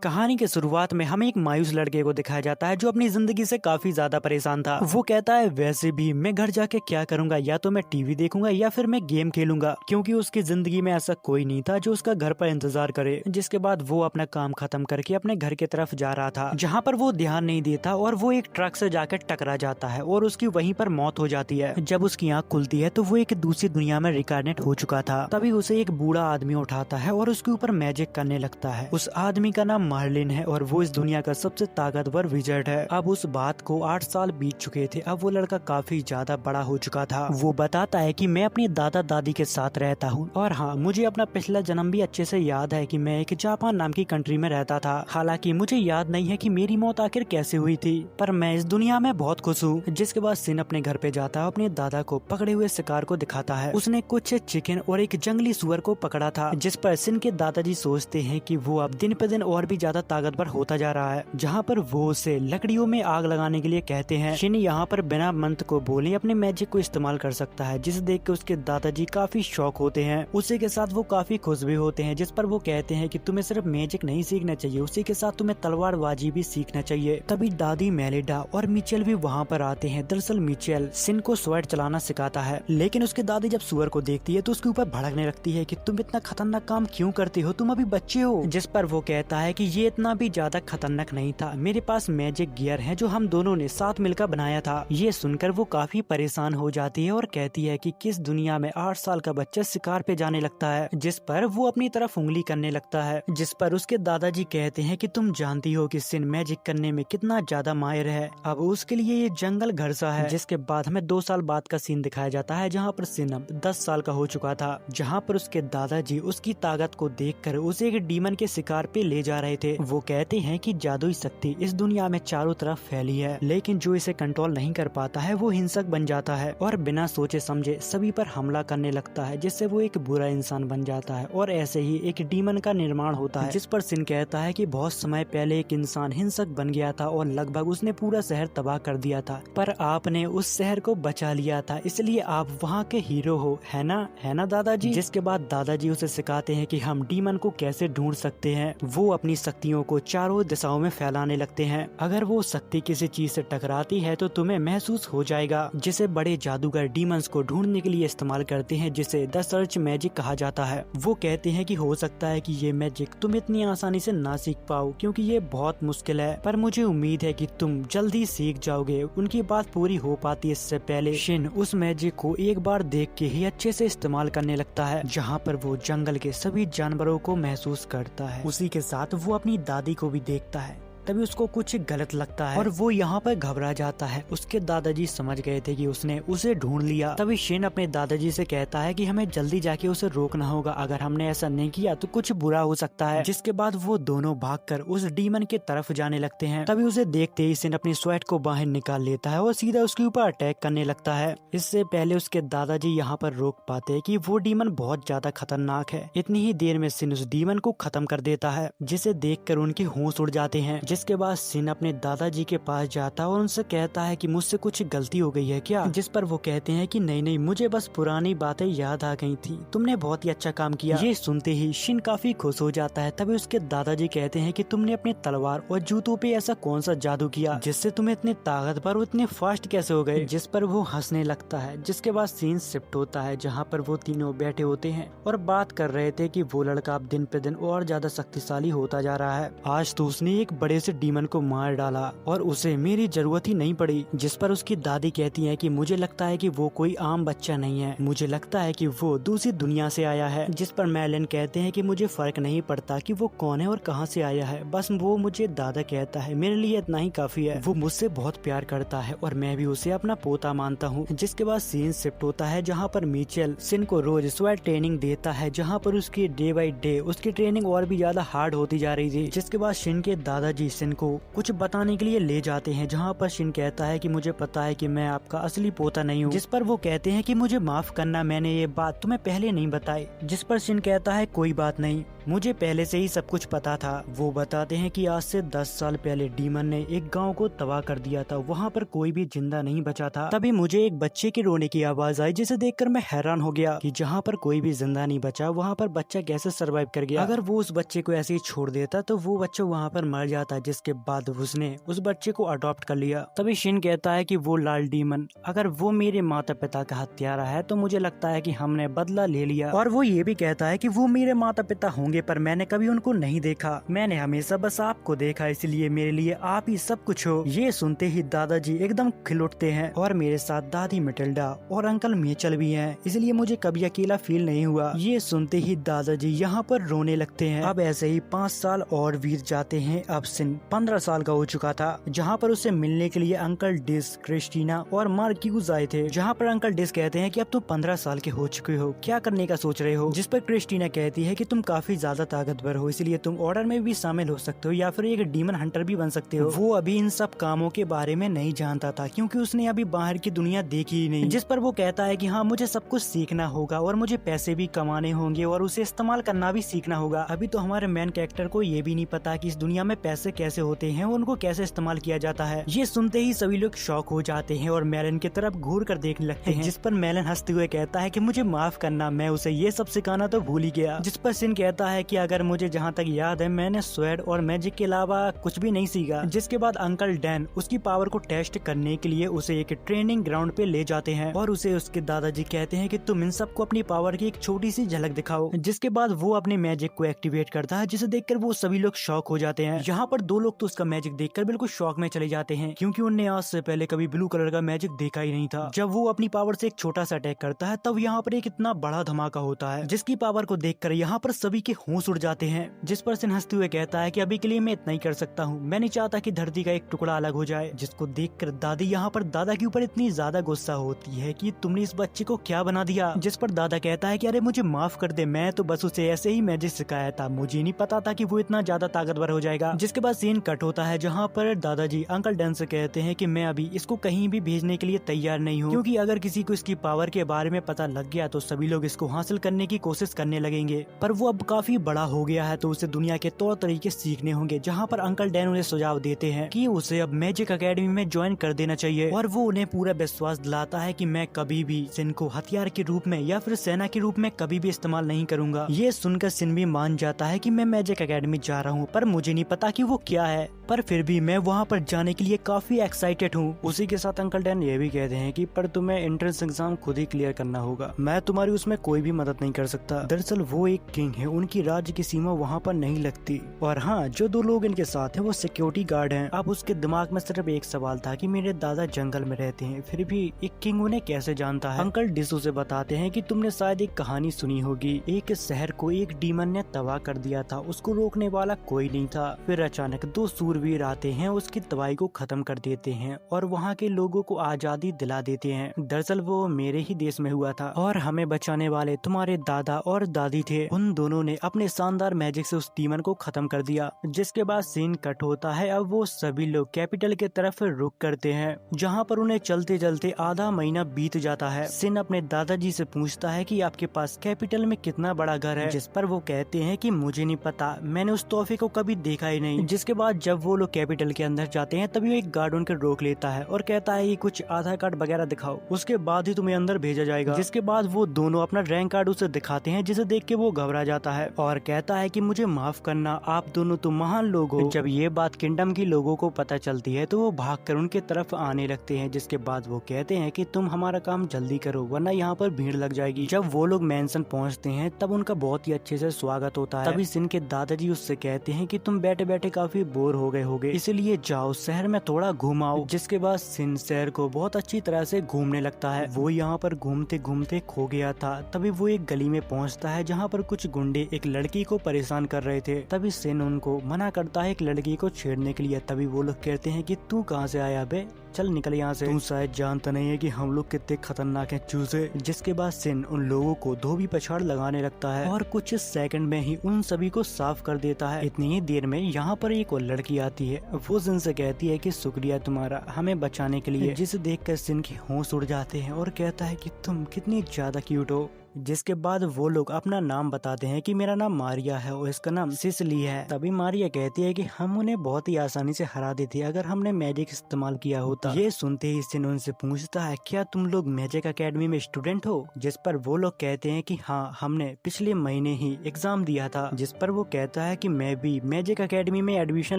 कहानी के शुरुआत में हमें एक मायूस लड़के को दिखाया जाता है जो अपनी जिंदगी से काफी ज्यादा परेशान था। वो कहता है वैसे भी मैं घर जाके क्या करूंगा, या तो मैं टीवी देखूंगा या फिर मैं गेम खेलूंगा, क्योंकि उसकी जिंदगी में ऐसा कोई नहीं था जो उसका घर पर इंतजार करे। जिसके बाद वो अपना काम खत्म करके अपने घर की तरफ जा रहा था, जहाँ पर वो ध्यान नहीं देता और वो एक ट्रक से जाकर टकरा जाता है और उसकी वहीं पर मौत हो जाती है। जब उसकी आंख खुलती है तो वो एक दूसरी दुनिया में रिकार्नेट हो चुका था। तभी उसे एक बूढ़ा आदमी उठाता है और उसके ऊपर मैजिक करने लगता है। उस आदमी का नाम मार्लिन है और वो इस दुनिया का सबसे ताकतवर विज़र्ड है। अब उस बात को 8 साल बीत चुके थे। अब वो लड़का काफी ज्यादा बड़ा हो चुका था। वो बताता है कि मैं अपनी दादा दादी के साथ रहता हूँ और हाँ, मुझे अपना पिछला जन्म भी अच्छे से याद है कि मैं एक जापान नाम की कंट्री में रहता था। हालांकि मुझे याद नहीं है कि मेरी मौत आखिर कैसे हुई थी, पर मैं इस दुनिया में बहुत खुश हूँ। जिसके बाद सिन अपने घर पे जाता है, अपने दादा को पकड़े हुए शिकार को दिखाता है। उसने कुछ चिकन और एक जंगली सुअर को पकड़ा था, जिस पर सिन के दादाजी सोचते हैं कि वो अब दिन पे दिन और भी ज्यादा ताकतवर होता जा रहा है। जहाँ पर वो उसे लकड़ियों में आग लगाने के लिए कहते हैं। शिन यहाँ पर बिना मंत्र को बोले अपने मैजिक को इस्तेमाल कर सकता है, जिसे देख के उसके दादाजी काफी शौक होते हैं। उसी के साथ वो काफी खुश भी होते हैं, जिस पर वो कहते हैं कि तुम्हें सिर्फ मैजिक नहीं सीखना चाहिए, उसी के साथ तुम्हें तलवारबाजी भी सीखना चाहिए। तभी दादी मेलिडा और मिचेल भी वहाँ पर आते हैं। दरअसल मिचेल सिन को स्वॉर्ड चलाना सिखाता है, लेकिन उसकी दादी जब सुअर को देखती है तो उसके ऊपर भड़कने लगती है कि तुम इतना खतरनाक काम क्यों करते हो, तुम अभी बच्चे हो। जिस पर वो कहता है कि ये इतना भी ज्यादा खतरनाक नहीं था, मेरे पास मैजिक गियर है जो हम दोनों ने साथ मिलकर बनाया था। ये सुनकर वो काफी परेशान हो जाती है और कहती है कि किस दुनिया में 8 साल का बच्चा शिकार पे जाने लगता है। जिस पर वो अपनी तरफ उंगली करने लगता है, जिस पर उसके दादाजी कहते हैं कि तुम जानती हो कि सिन मैजिक करने में कितना ज्यादा माहिर है, अब उसके लिए ये जंगल घर सा है। जिसके बाद हमें 2 साल बाद का सीन दिखाया जाता है, जहाँ पर सिन अब 10 साल का हो चुका था। जहाँ पर उसके दादाजी उसकी ताकत को देखकर उसे एक डीमन के शिकार पे ले जा रहे थे। वो कहते हैं कि जादुई शक्ति इस दुनिया में चारों तरफ फैली है, लेकिन जो इसे कंट्रोल नहीं कर पाता है वो हिंसक बन जाता है और बिना सोचे समझे सभी पर हमला करने लगता है, जिससे वो एक बुरा इंसान बन जाता है। और ऐसे ही एक डीमन का निर्माण होता है, जिस पर सिन कहता है कि बहुत समय पहले एक इंसान हिंसक बन गया था और लगभग उसने पूरा शहर तबाह कर दिया था, पर आपने उस शहर को बचा लिया था, इसलिए आप वहाँ के हीरो हो, है ना दादाजी। जिसके बाद दादाजी उसे सिखाते हैं कि हम डीमन को कैसे ढूंढ सकते हैं। वो अपनी शक्तियों को चारों दिशाओं में फैलाने लगते हैं। अगर वो शक्ति किसी चीज से टकराती है तो तुम्हें महसूस हो जाएगा, जिसे बड़े जादूगर डीमंस को ढूंढने के लिए इस्तेमाल करते हैं, जिसे द सर्च मैजिक कहा जाता है। वो कहते हैं कि हो सकता है कि ये मैजिक तुम इतनी आसानी से ना सीख पाओ, क्योंकि ये बहुत मुश्किल है, पर मुझे उम्मीद है कि तुम जल्दी सीख जाओगे। उनकी बात पूरी हो पाती है इससे पहले शिन उस मैजिक को एक बार देख के ही अच्छे से इस्तेमाल करने लगता है, जहाँ पर वो जंगल के सभी जानवरों को महसूस करता है। उसी के साथ वो अपनी दादी को भी देखता है। तभी उसको कुछ गलत लगता है और वो यहाँ पर घबरा जाता है। उसके दादाजी समझ गए थे कि उसने उसे ढूंढ लिया। तभी शिन अपने दादाजी से कहता है कि हमें जल्दी जाके उसे रोकना होगा, अगर हमने ऐसा नहीं किया तो कुछ बुरा हो सकता है। जिसके बाद वो दोनों भागकर उस डीमन के तरफ जाने लगते हैं। तभी उसे देखते ही शिन अपनी स्वॉर्ड को बाहर निकाल लेता है और सीधा उसके ऊपर अटैक करने लगता है। इससे पहले उसके दादाजी यहाँ पर रोक पाते हैं कि वो डीमन बहुत ज्यादा खतरनाक है। इतनी ही देर में शिन उस डीमन को खत्म कर देता है, जिसे देखकर उनके होश उड़ जाते हैं। जिसके बाद सिन अपने दादाजी के पास जाता है और उनसे कहता है कि मुझसे कुछ गलती हो गई है क्या। जिस पर वो कहते हैं कि नहीं, मुझे बस पुरानी बातें याद आ गई थी, तुमने बहुत ही अच्छा काम किया। ये सुनते ही शिन काफी खुश हो जाता है। तभी उसके दादाजी कहते हैं कि तुमने अपनी तलवार और जूतों पे ऐसा कौन सा जादू किया जिससे तुम इतने ताकतवर और इतने फास्ट कैसे हो गए। जिस पर वो हंसने लगता है। जिसके बाद सीन शिफ्ट होता है, जहाँ पर वो तीनों बैठे होते हैं और बात कर रहे थे कि वो लड़का अब दिन पे दिन और ज्यादा शक्तिशाली होता जा रहा है। आज तो उसने एक बड़े से डीमन को मार डाला और उसे मेरी जरूरत ही नहीं पड़ी। जिस पर उसकी दादी कहती है कि मुझे लगता है कि वो कोई आम बच्चा नहीं है, मुझे लगता है कि वो दूसरी दुनिया से आया है। जिस पर मैलन कहते हैं कि मुझे फर्क नहीं पड़ता कि वो कौन है और कहां से आया है, बस वो मुझे दादा कहता है, मेरे लिए इतना ही काफी है। वो मुझसे बहुत प्यार करता है और मैं भी उसे अपना पोता मानता हूँ। जिसके बाद सीन शिफ्ट होता है, जहाँ पर मिचेल सिन को रोज स्वॉर्ड ट्रेनिंग देता है, जहाँ पर उसकी डे बाई डे उसकी ट्रेनिंग और भी ज्यादा हार्ड होती जा रही थी। जिसके बाद शिन के दादाजी शिन को कुछ बताने के लिए ले जाते हैं, जहाँ पर शिन कहता है कि मुझे पता है कि मैं आपका असली पोता नहीं हूँ, जिस पर वो कहते हैं कि मुझे माफ करना, मैंने ये बात तुम्हें पहले नहीं बताई। जिस पर शिन कहता है कोई बात नहीं, मुझे पहले से ही सब कुछ पता था। वो बताते हैं कि आज से 10 साल पहले डीमन ने एक गांव को तबाह कर दिया था, वहाँ पर कोई भी जिंदा नहीं बचा था। तभी मुझे एक बच्चे के रोने की आवाज आई, जिसे देखकर मैं हैरान हो गया कि जहाँ पर कोई भी जिंदा नहीं बचा वहाँ पर बच्चा कैसे सरवाइव कर गया। अगर वो उस बच्चे को ऐसे ही छोड़ देता तो वो बच्चा वहाँ पर मर जाता, जिसके बाद उसने उस बच्चे को अडॉप्ट कर लिया। तभी शिन कहता है कि वो लाल डीमन, अगर वो मेरे माता पिता का हत्यारा है तो मुझे लगता है कि हमने बदला ले लिया। और वो ये भी कहता है कि वो मेरे माता पिता होंगे पर मैंने कभी उनको नहीं देखा, मैंने हमेशा बस आपको देखा, इसलिए मेरे लिए आप ही सब कुछ हो। ये सुनते ही दादाजी एकदम खिल उठते हैं और मेरे साथ दादी मेटिल्डा और अंकल मेचल भी हैं, इसलिए मुझे कभी अकेला फील नहीं हुआ। ये सुनते ही दादाजी यहाँ पर रोने लगते हैं। अब ऐसे ही 5 साल और बीत जाते हैं। अब सिन 15 साल का हो चुका था, जहाँ पर उसे मिलने के लिए अंकल डिस, क्रिस्टीना और मार्क्यूज आए थे। जहाँ पर अंकल डिस कहते हैं कि अब तुम 15 साल के हो चुके हो, क्या करने का सोच रहे हो। जिस पर क्रिस्टीना कहती है कि तुम काफी ज्यादा ताकतवर हो, इसलिए तुम ऑर्डर में भी शामिल हो सकते हो या फिर एक डीमन हंटर भी बन सकते हो। वो अभी इन सब कामों के बारे में नहीं जानता था क्योंकि उसने अभी बाहर की दुनिया देखी ही नहीं। जिस पर वो कहता है कि हाँ, मुझे सब कुछ सीखना होगा और मुझे पैसे भी कमाने होंगे और उसे इस्तेमाल करना भी सीखना होगा। अभी तो हमारे मेन कैरेक्टर को ये भी नहीं पता कि इस दुनिया में पैसे कैसे होते हैं और उनको कैसे इस्तेमाल किया जाता है। ये सुनते ही सभी लोग शॉक हो जाते हैं और मेलन की तरफ घूर कर देखने लगते हैं। जिस पर मेलन हंसते हुए कहता है कि मुझे माफ करना, मैं उसे ये सब सिखाना तो भूल ही गया। जिस पर सिन कहता है कि अगर मुझे जहाँ तक याद है मैंने स्वैड और मैजिक के अलावा कुछ भी नहीं सीखा। जिसके बाद अंकल डैन उसकी पावर को टेस्ट करने के लिए उसे एक ट्रेनिंग ग्राउंड पे ले जाते हैं और उसे उसके दादाजी कहते हैं कि तुम इन सबको अपनी पावर की एक छोटी सी झलक दिखाओ। जिसके बाद वो अपने मैजिक को एक्टिवेट करता है, जिसे देखकर वो सभी लोग शॉक हो जाते हैं। यहाँ पर 2 लोग तो उसका मैजिक देखकर बिल्कुल शॉक में चले जाते हैं क्योंकि उन्हें आज से पहले कभी ब्लू कलर का मैजिक देखा ही नहीं था। जब वो अपनी पावर से एक छोटा सा अटैक करता है तब यहाँ पर एक इतना बड़ा धमाका होता है, जिसकी पावर को देखकर यहाँ पर सभी के होश उड़ जाते हैं। जिस पर सिन हंसते हुए कहता है कि अभी के लिए मैं इतना ही कर सकता हूँ, मैं नहीं चाहता कि धरती का एक टुकड़ा अलग हो जाए। जिसको देखकर दादी यहाँ पर दादा के ऊपर इतनी ज्यादा गुस्सा होती है कि तुमने इस बच्चे को क्या बना दिया। जिस पर दादा कहता है कि अरे मुझे माफ कर दे, मैं तो बस उसे ऐसे ही मैजिक सिखाया था, मुझे नहीं पता था कि वो इतना ज्यादा ताकतवर हो जाएगा। जिसके बाद सीन कट होता है जहाँ पर दादाजी अंकल डैन से कहते हैं कि मैं अभी इसको कहीं भी भेजने के लिए तैयार नहीं हूँ, क्योंकि अगर किसी को इसकी पावर के बारे में पता लग गया तो सभी लोग इसको हासिल करने की कोशिश करने लगेंगे। पर वो अब काफी बड़ा हो गया है तो उसे दुनिया के तौर तरीके सीखने होंगे। जहाँ पर अंकल डैन उन्हें सुझाव देते हैं कि उसे अब मैजिक एकेडमी में ज्वाइन कर देना चाहिए और वो उन्हें पूरा विश्वास दिलाता है कि मैं कभी भी सिन को हथियार के रूप में या फिर सेना के रूप में कभी भी इस्तेमाल नहीं करूंगा। ये सुनकर सिन भी मान जाता है कि मैं मैजिक एकेडमी जा रहा हूँ, पर मुझे नहीं पता कि वो क्या है, पर फिर भी मैं वहाँ पर जाने के लिए काफी एक्साइटेड हूँ। उसी के साथ अंकल डैन ये भी कहते हैं कि पर तुम्हें एंट्रेंस एग्जाम खुद ही क्लियर करना होगा, मैं तुम्हारी उसमें कोई भी मदद नहीं कर सकता। दरअसल वो एक किंग है, उनकी राज्य की सीमा वहाँ पर नहीं लगती। और हाँ, जो 2 लोग इनके साथ हैं वो सिक्योरिटी गार्ड हैं। अब उसके दिमाग में सिर्फ एक सवाल था कि मेरे दादा जंगल में रहते हैं, फिर भी एक किंग उन्हें कैसे जानता है। अंकल डिसो से बताते हैं कि तुमने शायद एक कहानी सुनी होगी, एक शहर को एक डीमन ने तबाह कर दिया था, उसको रोकने वाला कोई नहीं था। फिर अचानक 2 सूरवीर आते हैं, उसकी तबाही को खत्म कर देते हैं और वहाँ के लोगों को आजादी दिला देते हैं। दरअसल वो मेरे ही देश में हुआ था और हमें बचाने वाले तुम्हारे दादा और दादी थे। उन दोनों ने अपने शानदार मैजिक से उस डीमन को खत्म कर दिया। जिसके बाद सीन कट होता है। अब वो सभी लोग कैपिटल के तरफ रुक करते हैं, जहाँ पर उन्हें चलते चलते आधा महीना बीत जाता है। सिन अपने दादाजी से पूछता है कि आपके पास कैपिटल में कितना बड़ा घर है, जिस पर वो कहते हैं कि मुझे नहीं पता, मैंने उस तोहफे को कभी देखा ही नहीं। जिसके बाद जब वो लोग कैपिटल के अंदर जाते हैं तभी वो एक गार्ड उनके रोक लेता है और कहता है कि कुछ आधार कार्ड वगैरह दिखाओ, उसके बाद ही तुम्हें अंदर भेजा जाएगा। जिसके बाद वो दोनों अपना रैंक कार्ड उसे दिखाते हैं, जिसे देख के वो घबरा जाता है और कहता है कि मुझे माफ करना, आप दोनों तो महान लोग हो। जब ये बात किंगडम की लोगों को पता चलती है तो वो भागकर उनके तरफ आने लगते हैं। जिसके बाद वो कहते हैं कि तुम हमारा काम जल्दी करो वरना यहाँ पर भीड़ लग जाएगी। जब वो लोग मैंसन पहुँचते हैं तब उनका बहुत ही अच्छे से स्वागत होता है। तभी सिन के दादाजी उससे कहते हैं कि तुम बैठे बैठे काफी बोर हो गए होगे, इसलिए जाओ शहर में थोड़ा घुमाओ। जिसके बाद सिन शहर को बहुत अच्छी तरह से घूमने लगता है। वो यहाँ पर घूमते घूमते खो गया था। तभी वो एक गली में पहुँचता है जहाँ पर कुछ गुंडे एक लड़की को परेशान कर रहे थे। तभी सिन उनको मना करता है एक लड़की को छेड़ने के लिए। तभी वो लोग कहते हैं कि तू कहाँ से आया बे, चल निकल यहाँ से, तू शायद जानता नहीं है कि हम लोग कितने खतरनाक हैं चूजे। जिसके बाद सिन उन लोगों को धोबी पछाड़ लगाने लगता है और कुछ सेकंड में ही उन सभी को साफ कर देता है। इतनी ही देर में यहाँ पर एक और लड़की आती है। वो सिन से कहती है कि शुक्रिया तुम्हारा हमें बचाने के लिए, जिसे देखकर सिन की होश उड़ जाते हैं और कहता है कि तुम कितनी ज्यादा क्यूट हो। जिसके बाद वो लोग अपना नाम बताते हैं कि मेरा नाम मारिया है और इसका नाम सिसली है। तभी मारिया कहती है कि हम उन्हें बहुत ही आसानी से हरा देते अगर हमने मैजिक इस्तेमाल किया होता। ये सुनते ही सिन उनसे पूछता है क्या तुम लोग मैजिक एकेडमी में स्टूडेंट हो? जिस पर वो लोग कहते हैं कि हाँ, हमने पिछले महीने ही एग्जाम दिया था। जिस पर वो कहता है कि मैं भी मैजिक एकेडमी में एडमिशन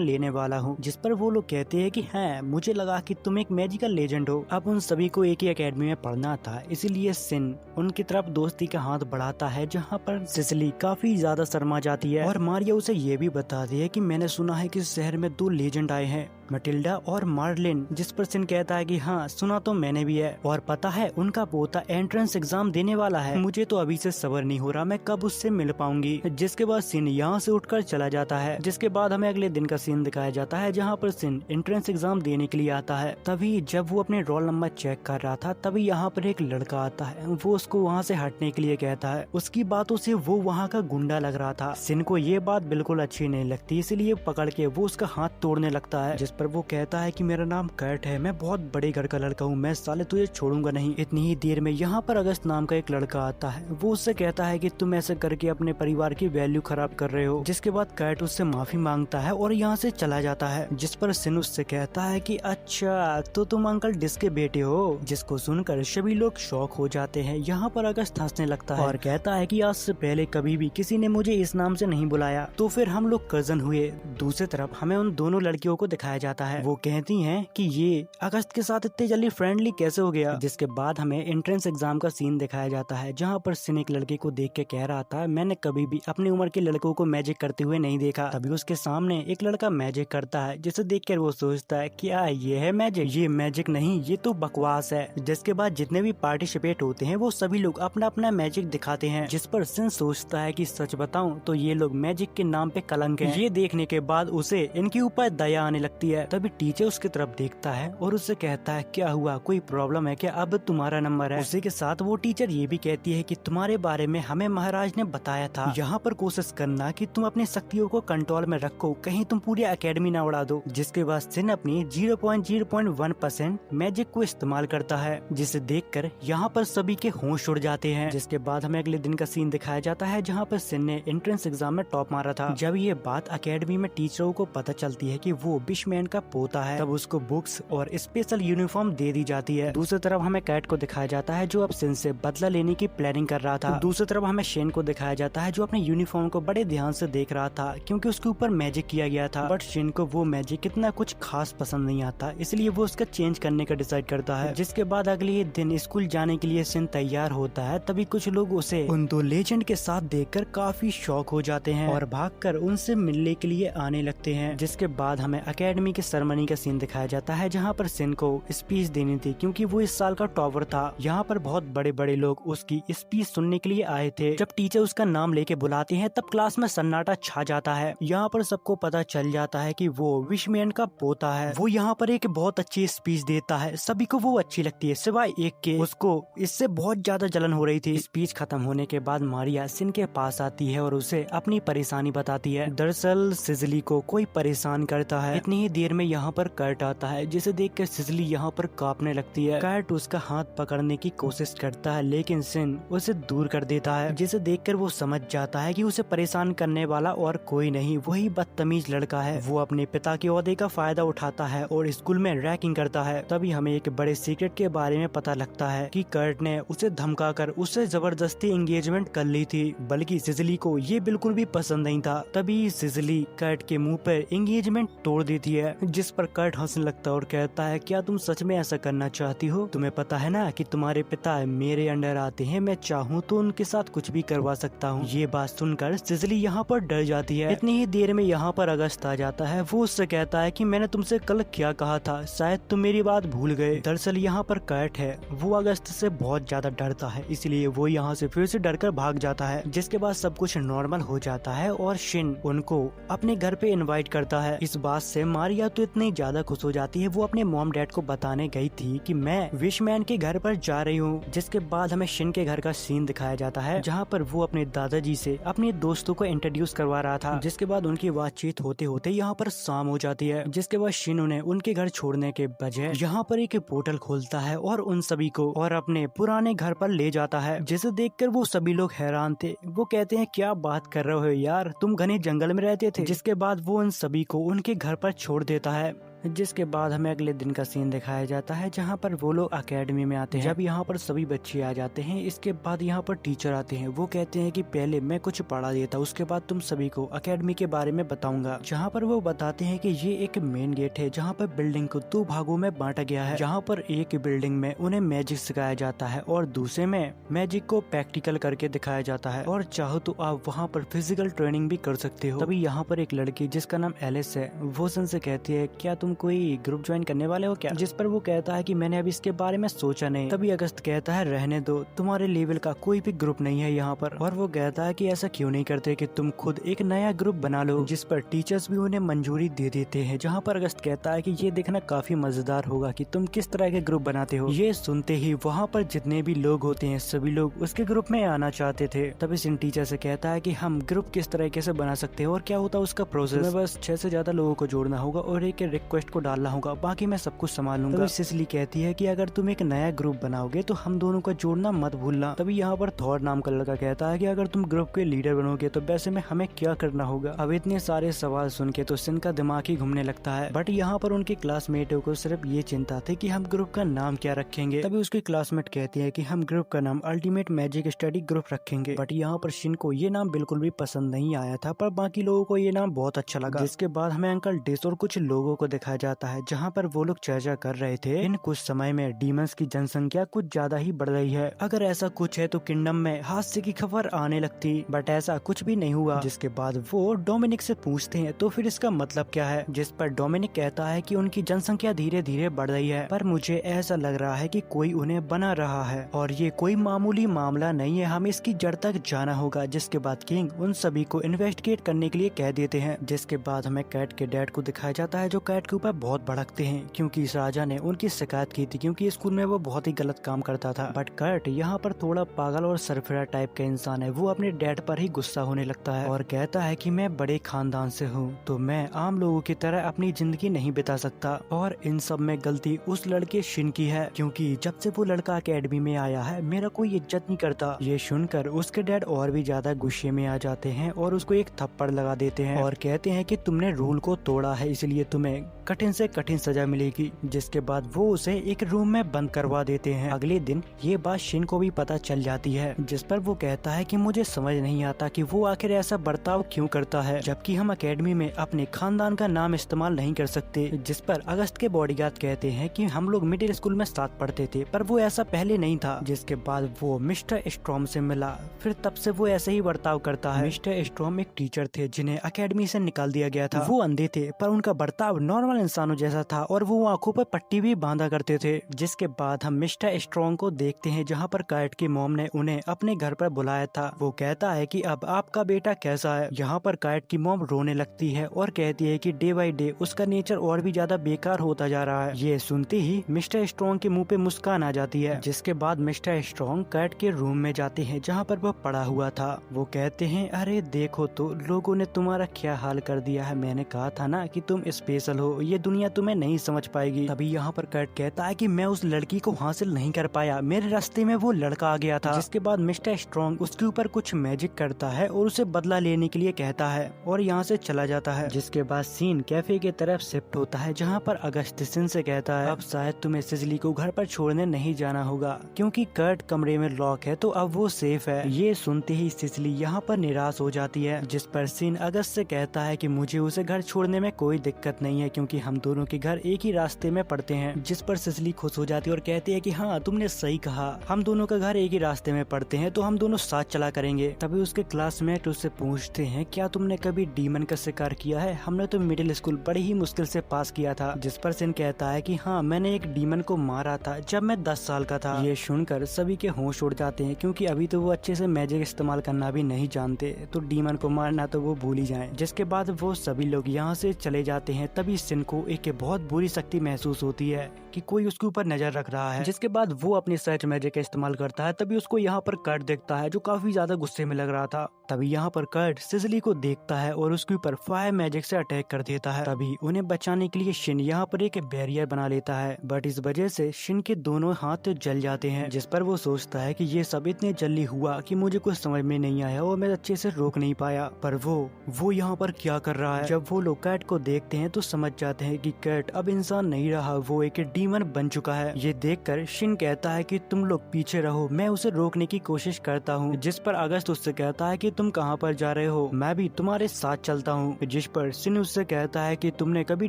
लेने वाला हूँ। जिस पर वो लोग कहते हैं कि हाँ, मुझे लगा कि तुम एक मैजिकल लेजेंड हो। अब उन सभी को एक ही एकेडमी में पढ़ना था, इसीलिए सिन उनकी तरफ दोस्ती का हाथ बढ़ाता है, जहाँ पर सिसली काफी ज्यादा शर्मा जाती है और मारिया उसे ये भी बताती है कि मैंने सुना है कि इस शहर में 2 लेजेंड आए हैं, मैटिल्डा और मार्लिन। जिस पर सिन कहता है कि हाँ, सुना तो मैंने भी है और पता है उनका पोता एंट्रेंस एग्जाम देने वाला है। मुझे तो अभी से सब्र नहीं हो रहा, मैं कब उससे मिल पाऊंगी। जिसके बाद सिन यहाँ से उठकर चला जाता है। जिसके बाद हमें अगले दिन का सीन दिखाया जाता है, जहाँ पर सिन एंट्रेंस एग्जाम देने के लिए आता है। तभी जब वो अपने रोल नंबर चेक कर रहा था, तभी यहाँ पर एक लड़का आता है। वो उसको वहाँ से हटने के लिए कहता है। उसकी बातों से वो वहाँ का गुंडा लग रहा था। सिन को ये बात बिल्कुल अच्छी नहीं लगती, इसलिए पकड़ के वो उसका हाथ तोड़ने लगता है। जिस पर वो कहता है कि मेरा नाम कर्ट है, मैं बहुत बड़े घर का लड़का हूँ, मैं साले तुझे छोड़ूंगा नहीं। इतनी ही देर में यहाँ पर अगस्त नाम का एक लड़का आता है। वो उससे कहता है कि तुम ऐसे करके अपने परिवार की वैल्यू खराब कर रहे हो। जिसके बाद कर्ट उससे माफी मांगता है और यहाँ से चला जाता है। जिस पर सिन उससे कहता है कि अच्छा, तो तुम अंकल डिस के बेटे हो। जिसको सुनकर सभी लोग शॉक हो जाते हैं। यहाँ पर अगस्त हंसने लगता है और कहता है कि आज से पहले कभी भी किसी ने मुझे इस नाम से नहीं बुलाया, तो फिर हम लोग कजन हुए। दूसरी तरफ हमें उन दोनों लड़कियों को दिखाया जाता है। वो कहती हैं कि ये अगस्त के साथ इतने जल्दी फ्रेंडली कैसे हो गया। जिसके बाद हमें एंट्रेंस एग्जाम का सीन दिखाया जाता है, जहाँ पर सिन एक लड़के को देख के कह रहा था, मैंने कभी भी अपनी उम्र के लड़कों को मैजिक करते हुए नहीं देखा। तभी उसके सामने एक लड़का मैजिक करता है, जिसे देखकर वो सोचता है क्या ये है मैजिक? ये मैजिक नहीं, ये तो बकवास है। जिसके बाद जितने भी पार्टिसिपेट होते हैं वो सभी लोग अपना अपना मैजिक दिखाते हैं। जिस पर सिन सोचता है कि सच बताऊं तो ये लोग मैजिक के नाम पे कलंक हैं। ये देखने के बाद उसे इनके ऊपर दया आने लगती है। तभी टीचर उसकी तरफ देखता है और उससे कहता है क्या हुआ, कोई प्रॉब्लम है क्या? अब तुम्हारा नंबर है। उसी के साथ वो टीचर ये भी कहती है कि तुम्हारे बारे में हमें महाराज ने बताया था, यहाँ पर कोशिश करना कि तुम अपनी शक्तियों को कंट्रोल में रखो, कहीं तुम पूरी एकेडमी न उड़ा दो। जिसके बाद सिन अपनी 0.01% मैजिक को इस्तेमाल करता है, जिसे देखकर यहाँ पर सभी के होश उड़ जाते हैं। जिसके बाद हमें अगले दिन का सीन दिखाया जाता है, जहाँ पर सिन ने एंट्रेंस एग्जाम में टॉप मारा था। जब ये बात एकेडमी में टीचरों को पता चलती है कि वो विशमैन का पोता है, तब उसको बुक्स और स्पेशल यूनिफॉर्म दे दी जाती है। दूसरी तरफ हमें कैट को दिखाया जाता है, जो अब सिन से बदला लेने की प्लानिंग कर रहा था। दूसरी तरफ हमें शेन को दिखाया जाता है, जो अपने यूनिफॉर्म को बड़े ध्यान से देख रहा था, क्योंकि उसके ऊपर मैजिक किया गया था। बट शेन को वो मैजिक कितना कुछ खास पसंद नहीं आता, इसलिए वो उसका चेंज करने का डिसाइड करता है। जिसके बाद अगले दिन स्कूल जाने के लिए शेन तैयार होता है। तभी कुछ लोग उसे उन 2 लेजेंड के साथ देखकर काफी शॉक हो जाते हैं और भागकर उनसे मिलने के लिए आने लगते हैं। जिसके बाद हमें एकेडमी के सेरेमनी का सीन दिखाया जाता है, जहाँ पर सिन को स्पीच देनी थी, क्योंकि वो इस साल का टॉपर था। यहाँ पर बहुत बड़े बड़े लोग उसकी स्पीच सुनने के लिए आए थे। जब टीचर उसका नाम लेके बुलाते हैं, तब क्लास में सन्नाटा छा जाता है। यहाँ पर सबको पता चल जाता है कि वो विशमैन का पोता है। वो यहाँ पर एक बहुत अच्छी स्पीच देता है, सभी को वो अच्छी लगती है सिवाय एक के। उसको इससे बहुत ज्यादा जलन हो रही थी। स्पीच खत्म होने के बाद मारिया सिन के पास आती है और उसे अपनी परेशानी बताती है। दरअसल सिसली को कोई परेशान करता है। इतनी ही देर में यहाँ पर कर्ट आता है, जिसे देखकर सिसली यहाँ पर कांपने लगती है। कर्ट उसका हाथ पकड़ने की कोशिश करता है, लेकिन सिन उसे दूर कर देता है, जिसे देखकर वो समझ जाता है कि उसे परेशान करने वाला और कोई नहीं, वही बदतमीज लड़का है। वो अपने पिता के ओहदे का फायदा उठाता है और स्कूल में रैगिंग करता है। तभी हमें एक बड़े सीक्रेट के बारे में पता लगता है कि कर्ट ने उसे धमकाकर उससे जबरदस्ती एंगेजमेंट कर ली थी, बल्कि सिसली को ये बिल्कुल भी पसंद नहीं था। तभी सिसली कर्ट के मुंह पर एंगेजमेंट तोड़ देती है, जिस पर कर्ट हंसने लगता है और कहता है क्या तुम सच में ऐसा करना चाहती हो? तुम्हें पता है ना कि तुम्हारे पिता मेरे अंडर आते हैं, मैं चाहूँ तो उनके साथ कुछ भी करवा सकता हूँ। ये बात सुनकर सिसली यहाँ पर डर जाती है। इतनी ही देर में यहाँ पर अगस्त आ जाता है। वो उससे कहता है कि मैंने तुमसे कल क्या कहा था, शायद तुम मेरी बात भूल गए। दरअसल यहाँ पर कर्ट है, वो अगस्त से बहुत ज्यादा डरता है, इसलिए वो यहाँ से फिर से डरकर भाग जाता है। जिसके बाद सब कुछ नॉर्मल हो जाता है और शिन उनको अपने घर पे इनवाइट करता है। इस बात से मारिया आलिया तो इतनी ज्यादा खुश हो जाती है, वो अपने मॉम डैड को बताने गई थी कि मैं विशमैन के घर पर जा रही हूँ। जिसके बाद हमें शिन के घर का सीन दिखाया जाता है, जहाँ पर वो अपने दादाजी से अपने दोस्तों को इंट्रोड्यूस करवा रहा था। जिसके बाद उनकी बातचीत होते होते यहाँ पर शाम हो जाती है। जिसके बाद शिन उन्हें उनके घर छोड़ने के बजाय यहाँ पर एक पोर्टल खोलता है और उन सभी को और अपने पुराने घर पर ले जाता है, जिसे देखकर वो सभी लोग हैरान थे। वो कहते हैं क्या बात कर रहे हो यार, तुम घने जंगल में रहते थे। जिसके बाद वो उन सभी को उनके घर पर छोड़ देता है। जिसके बाद हमें अगले दिन का सीन दिखाया जाता है, जहाँ पर वो लोग अकेडमी में आते हैं। जब यहाँ पर सभी बच्चे आ जाते हैं, इसके बाद यहाँ पर टीचर आते हैं। वो कहते हैं कि पहले मैं कुछ पढ़ा देता, उसके बाद तुम सभी को अकेडमी के बारे में बताऊंगा। जहाँ पर वो बताते हैं कि ये एक मेन गेट है, जहाँ पर बिल्डिंग को 2 भागों में बांटा गया है। जहाँ पर एक बिल्डिंग में उन्हें मैजिक सिखाया जाता है और दूसरे में मैजिक को प्रैक्टिकल करके दिखाया जाता है, और चाहो तो आप वहाँ पर फिजिकल ट्रेनिंग भी कर सकते हो। तभी यहाँ पर एक लड़की जिसका नाम एलिस है, वो सन से कहती है क्या तुम कोई ग्रुप ज्वाइन करने वाले हो क्या? जिस पर वो कहता है कि मैंने अभी इसके बारे में सोचा नहीं। तभी अगस्त कहता है रहने दो, तुम्हारे लेवल का कोई भी ग्रुप नहीं है यहाँ पर। और वो कहता है कि ऐसा क्यों नहीं करते कि तुम खुद एक नया ग्रुप बना लो। जिस पर टीचर्स भी उन्हें मंजूरी दे देते हैं। जहाँ पर अगस्त कहता है कि ये देखना काफी मजेदार होगा कि तुम किस तरह के ग्रुप बनाते हो। ये सुनते ही वहाँ पर जितने भी लोग होते हैं सभी लोग उसके ग्रुप में आना चाहते थे। तभी सिन टीचर से कहता है कि हम ग्रुप किस तरीके से बना सकते हैं और क्या होता है उसका प्रोसेस। बस 6 से ज्यादा लोगों को जोड़ना होगा और एक रिक्वेस्ट को डालना होगा, बाकी मैं सब कुछ संभाल लूंगा। तभी सिसिली कहती है कि अगर तुम एक नया ग्रुप बनाओगे तो हम दोनों को जोड़ना मत भूलना। तभी यहाँ पर थॉर नाम का लड़का कहता है कि अगर तुम ग्रुप के लीडर बनोगे तो वैसे में हमें क्या करना होगा। अब इतने सारे सवाल सुन के तो सिन का दिमाग ही घूमने लगता है। बट यहाँ पर उनके क्लासमेटों को सिर्फ ये चिंता थी कि हम ग्रुप का नाम क्या रखेंगे। तभी उसकी क्लासमेट कहती है कि हम ग्रुप का नाम अल्टीमेट मैजिक स्टडी ग्रुप रखेंगे। बट यहाँ पर शिन को ये नाम बिल्कुल भी पसंद नहीं आया था, पर बाकी लोगों को ये नाम बहुत अच्छा लगा। जिसके बाद हमें अंकल डिस और कुछ लोगों को दिखाया जाता है, जहाँ पर वो लोग चर्चा कर रहे थे इन कुछ समय में डीमंस की जनसंख्या कुछ ज्यादा ही बढ़ रही है। अगर ऐसा कुछ है तो किंगडम में हादसे की खबर आने लगती, बट ऐसा कुछ भी नहीं हुआ। जिसके बाद वो डोमिनिक से पूछते हैं तो फिर इसका मतलब क्या है। जिस पर डोमिनिक कहता है कि उनकी जनसंख्या धीरे धीरे बढ़ रही है, पर मुझे ऐसा लग रहा है कि कोई उन्हें बना रहा है और ये कोई मामूली मामला नहीं है, हमें इसकी जड़ तक जाना होगा। जिसके बाद किंग उन सभी को इन्वेस्टिगेट करने के लिए कह देते हैं। जिसके बाद हमें कैट के डैड को दिखाया जाता है, जो कैट के ऊपर बहुत भड़कते हैं क्योंकि इस राजा ने उनकी शिकायत की थी क्योंकि स्कूल में वो बहुत ही गलत काम करता था। बट कैट यहाँ पर थोड़ा पागल और सरफिरा टाइप का इंसान है। वो अपने डैड पर ही गुस्सा होने लगता है और कहता है कि मैं बड़े खानदान से हूँ तो मैं आम लोगों की तरह अपनी जिंदगी नहीं बिता सकता, और इन सब में गलती उस लड़के शिन की है क्योंकि जब से वो लड़का अकेडमी में आया है मेरा कोई इज्जत नहीं करता। ये सुनकर उसके डैड और भी ज्यादा गुस्से में आ जाते हैं और उसको एक थप्पड़ लगा देते हैं और कहते हैं कि तुमने रूल को तोड़ा है, इसलिए तुम्हें कठिन से कठिन सजा मिलेगी। जिसके बाद वो उसे एक रूम में बंद करवा देते हैं। अगले दिन ये बात शिन को भी पता चल जाती है, जिस पर वो कहता है कि मुझे समझ नहीं आता कि वो आखिर ऐसा बर्ताव क्यों करता है, जबकि हम अकेडमी में अपने खानदान का नाम इस्तेमाल नहीं कर सकते। जिस पर अगस्त के बॉडीगार्ड कहते हैं कि हम लोग मिडिल स्कूल में साथ पढ़ते थे, पर वो ऐसा पहले नहीं था। जिसके बाद वो मिस्टर स्ट्रॉम से मिला, फिर तब से वो ऐसे ही बर्ताव करता है। मिस्टर स्ट्रॉम एक टीचर थे जिन्हें अकेडमी से निकाल दिया गया था। वो अंधे थे पर उनका बर्ताव नॉर्मल इंसानों जैसा था और वो आंखों पर पट्टी भी बांधा करते थे। जिसके बाद हम मिस्टर स्ट्रॉन्ग को देखते हैं, जहाँ पर कैट की मॉम ने उन्हें अपने घर पर बुलाया था। वो कहता है कि अब आपका बेटा कैसा है। यहाँ पर कैट की मॉम रोने लगती है और कहती है कि डे बाय डे उसका नेचर और भी ज्यादा बेकार होता जा रहा है। ये सुनते ही मिस्टर स्ट्रॉन्ग के मुंह पे मुस्कान आ जाती है। जिसके बाद मिस्टर स्ट्रॉन्ग कैट के रूम में जाते हैं जहाँ पर वो पड़ा हुआ था। वो कहते हैं अरे देखो तो लोगों ने तुम्हारा क्या हाल कर दिया है, मैंने कहा था ना कि तुम स्पेशल हो, ये दुनिया तुम्हें नहीं समझ पाएगी। तभी यहाँ पर कैट कहता है कि मैं उस लड़की को हासिल नहीं कर पाया, मेरे रास्ते में वो लड़का आ गया था। जिसके बाद मिस्टर स्ट्रॉन्ग उसके ऊपर कुछ मैजिक करता है और उसे बदला लेने के लिए कहता है और यहाँ से चला जाता है। जिसके बाद सीन कैफे की तरफ शिफ्ट होता है, जहाँ पर अगस्त सिन से कहता है अब शायद तुम्हें सिसिली को घर पर छोड़ने नहीं जाना होगा क्योंकि कर्ट कमरे में लॉक है तो अब वो सेफ है। ये सुनते ही सिसिली यहाँ पर निराश हो जाती है। जिस पर सीन अगस्त से कहता है कि मुझे उसे घर छोड़ने में कोई दिक्कत नहीं है क्योंकि हम दोनों के घर एक ही रास्ते में पड़ते हैं। जिस पर सिसिली खुश हो जाती है और कहती है कि हाँ तुमने सही कहा, हम दोनों का घर एक ही रास्ते में पड़ते हैं तो हम दोनों साथ चला करेंगे। तभी उसके क्लासमेट उससे पूछते हैं क्या तुमने कभी डीमन का शिकार किया है, हमने तो मिडिल स्कूल बड़ी ही मुश्किल से पास किया था। जिस पर सिन कहता है कि हाँ मैंने एक डीमन को मारा था जब मैं 10 साल का था। ये सुनकर सभी के होश उड़ जाते हैं क्योंकि अभी तो वो अच्छे से मैजिक इस्तेमाल करना भी नहीं जानते, तो डीमन को मारना तो वो भूल ही जाए। जिसके बाद वो सभी लोग यहाँ से चले जाते हैं। तभी सिन शिन को एक बहुत बुरी शक्ति महसूस होती है कि कोई उसके ऊपर नजर रख रहा है। जिसके बाद वो अपनी सर्च मैजिक का इस्तेमाल करता है। तभी उसको यहाँ पर कर्ट देखता है जो काफी ज्यादा गुस्से में लग रहा था। तभी यहाँ पर कर्ट सिसिली को देखता है और उसके ऊपर फायर मैजिक से अटैक कर देता है। तभी उन्हें बचाने के लिए शिन यहाँ पर एक बैरियर बना लेता है, बट इस वजह से शिन के दोनों हाथ जल जाते हैं। जिस पर वो सोचता है कि ये सब इतने जल्दी हुआ कि मुझे कुछ समझ में नहीं आया और मैं अच्छे से रोक नहीं पाया। पर वो यहाँ पर क्या कर रहा है। जब वो लोग कैट को देखते हैं तो समझ जाते हैं कि कैट अब इंसान नहीं रहा, वो एक डीमन बन चुका है। ये देखकर शिन कहता है कि तुम लोग पीछे रहो, मैं उसे रोकने की कोशिश करता हूँ। जिस पर अगस्त उससे कहता है कि तुम कहाँ पर जा रहे हो, मैं भी तुम्हारे साथ चलता हूँ। जिस पर शिन उससे कहता है कि तुमने कभी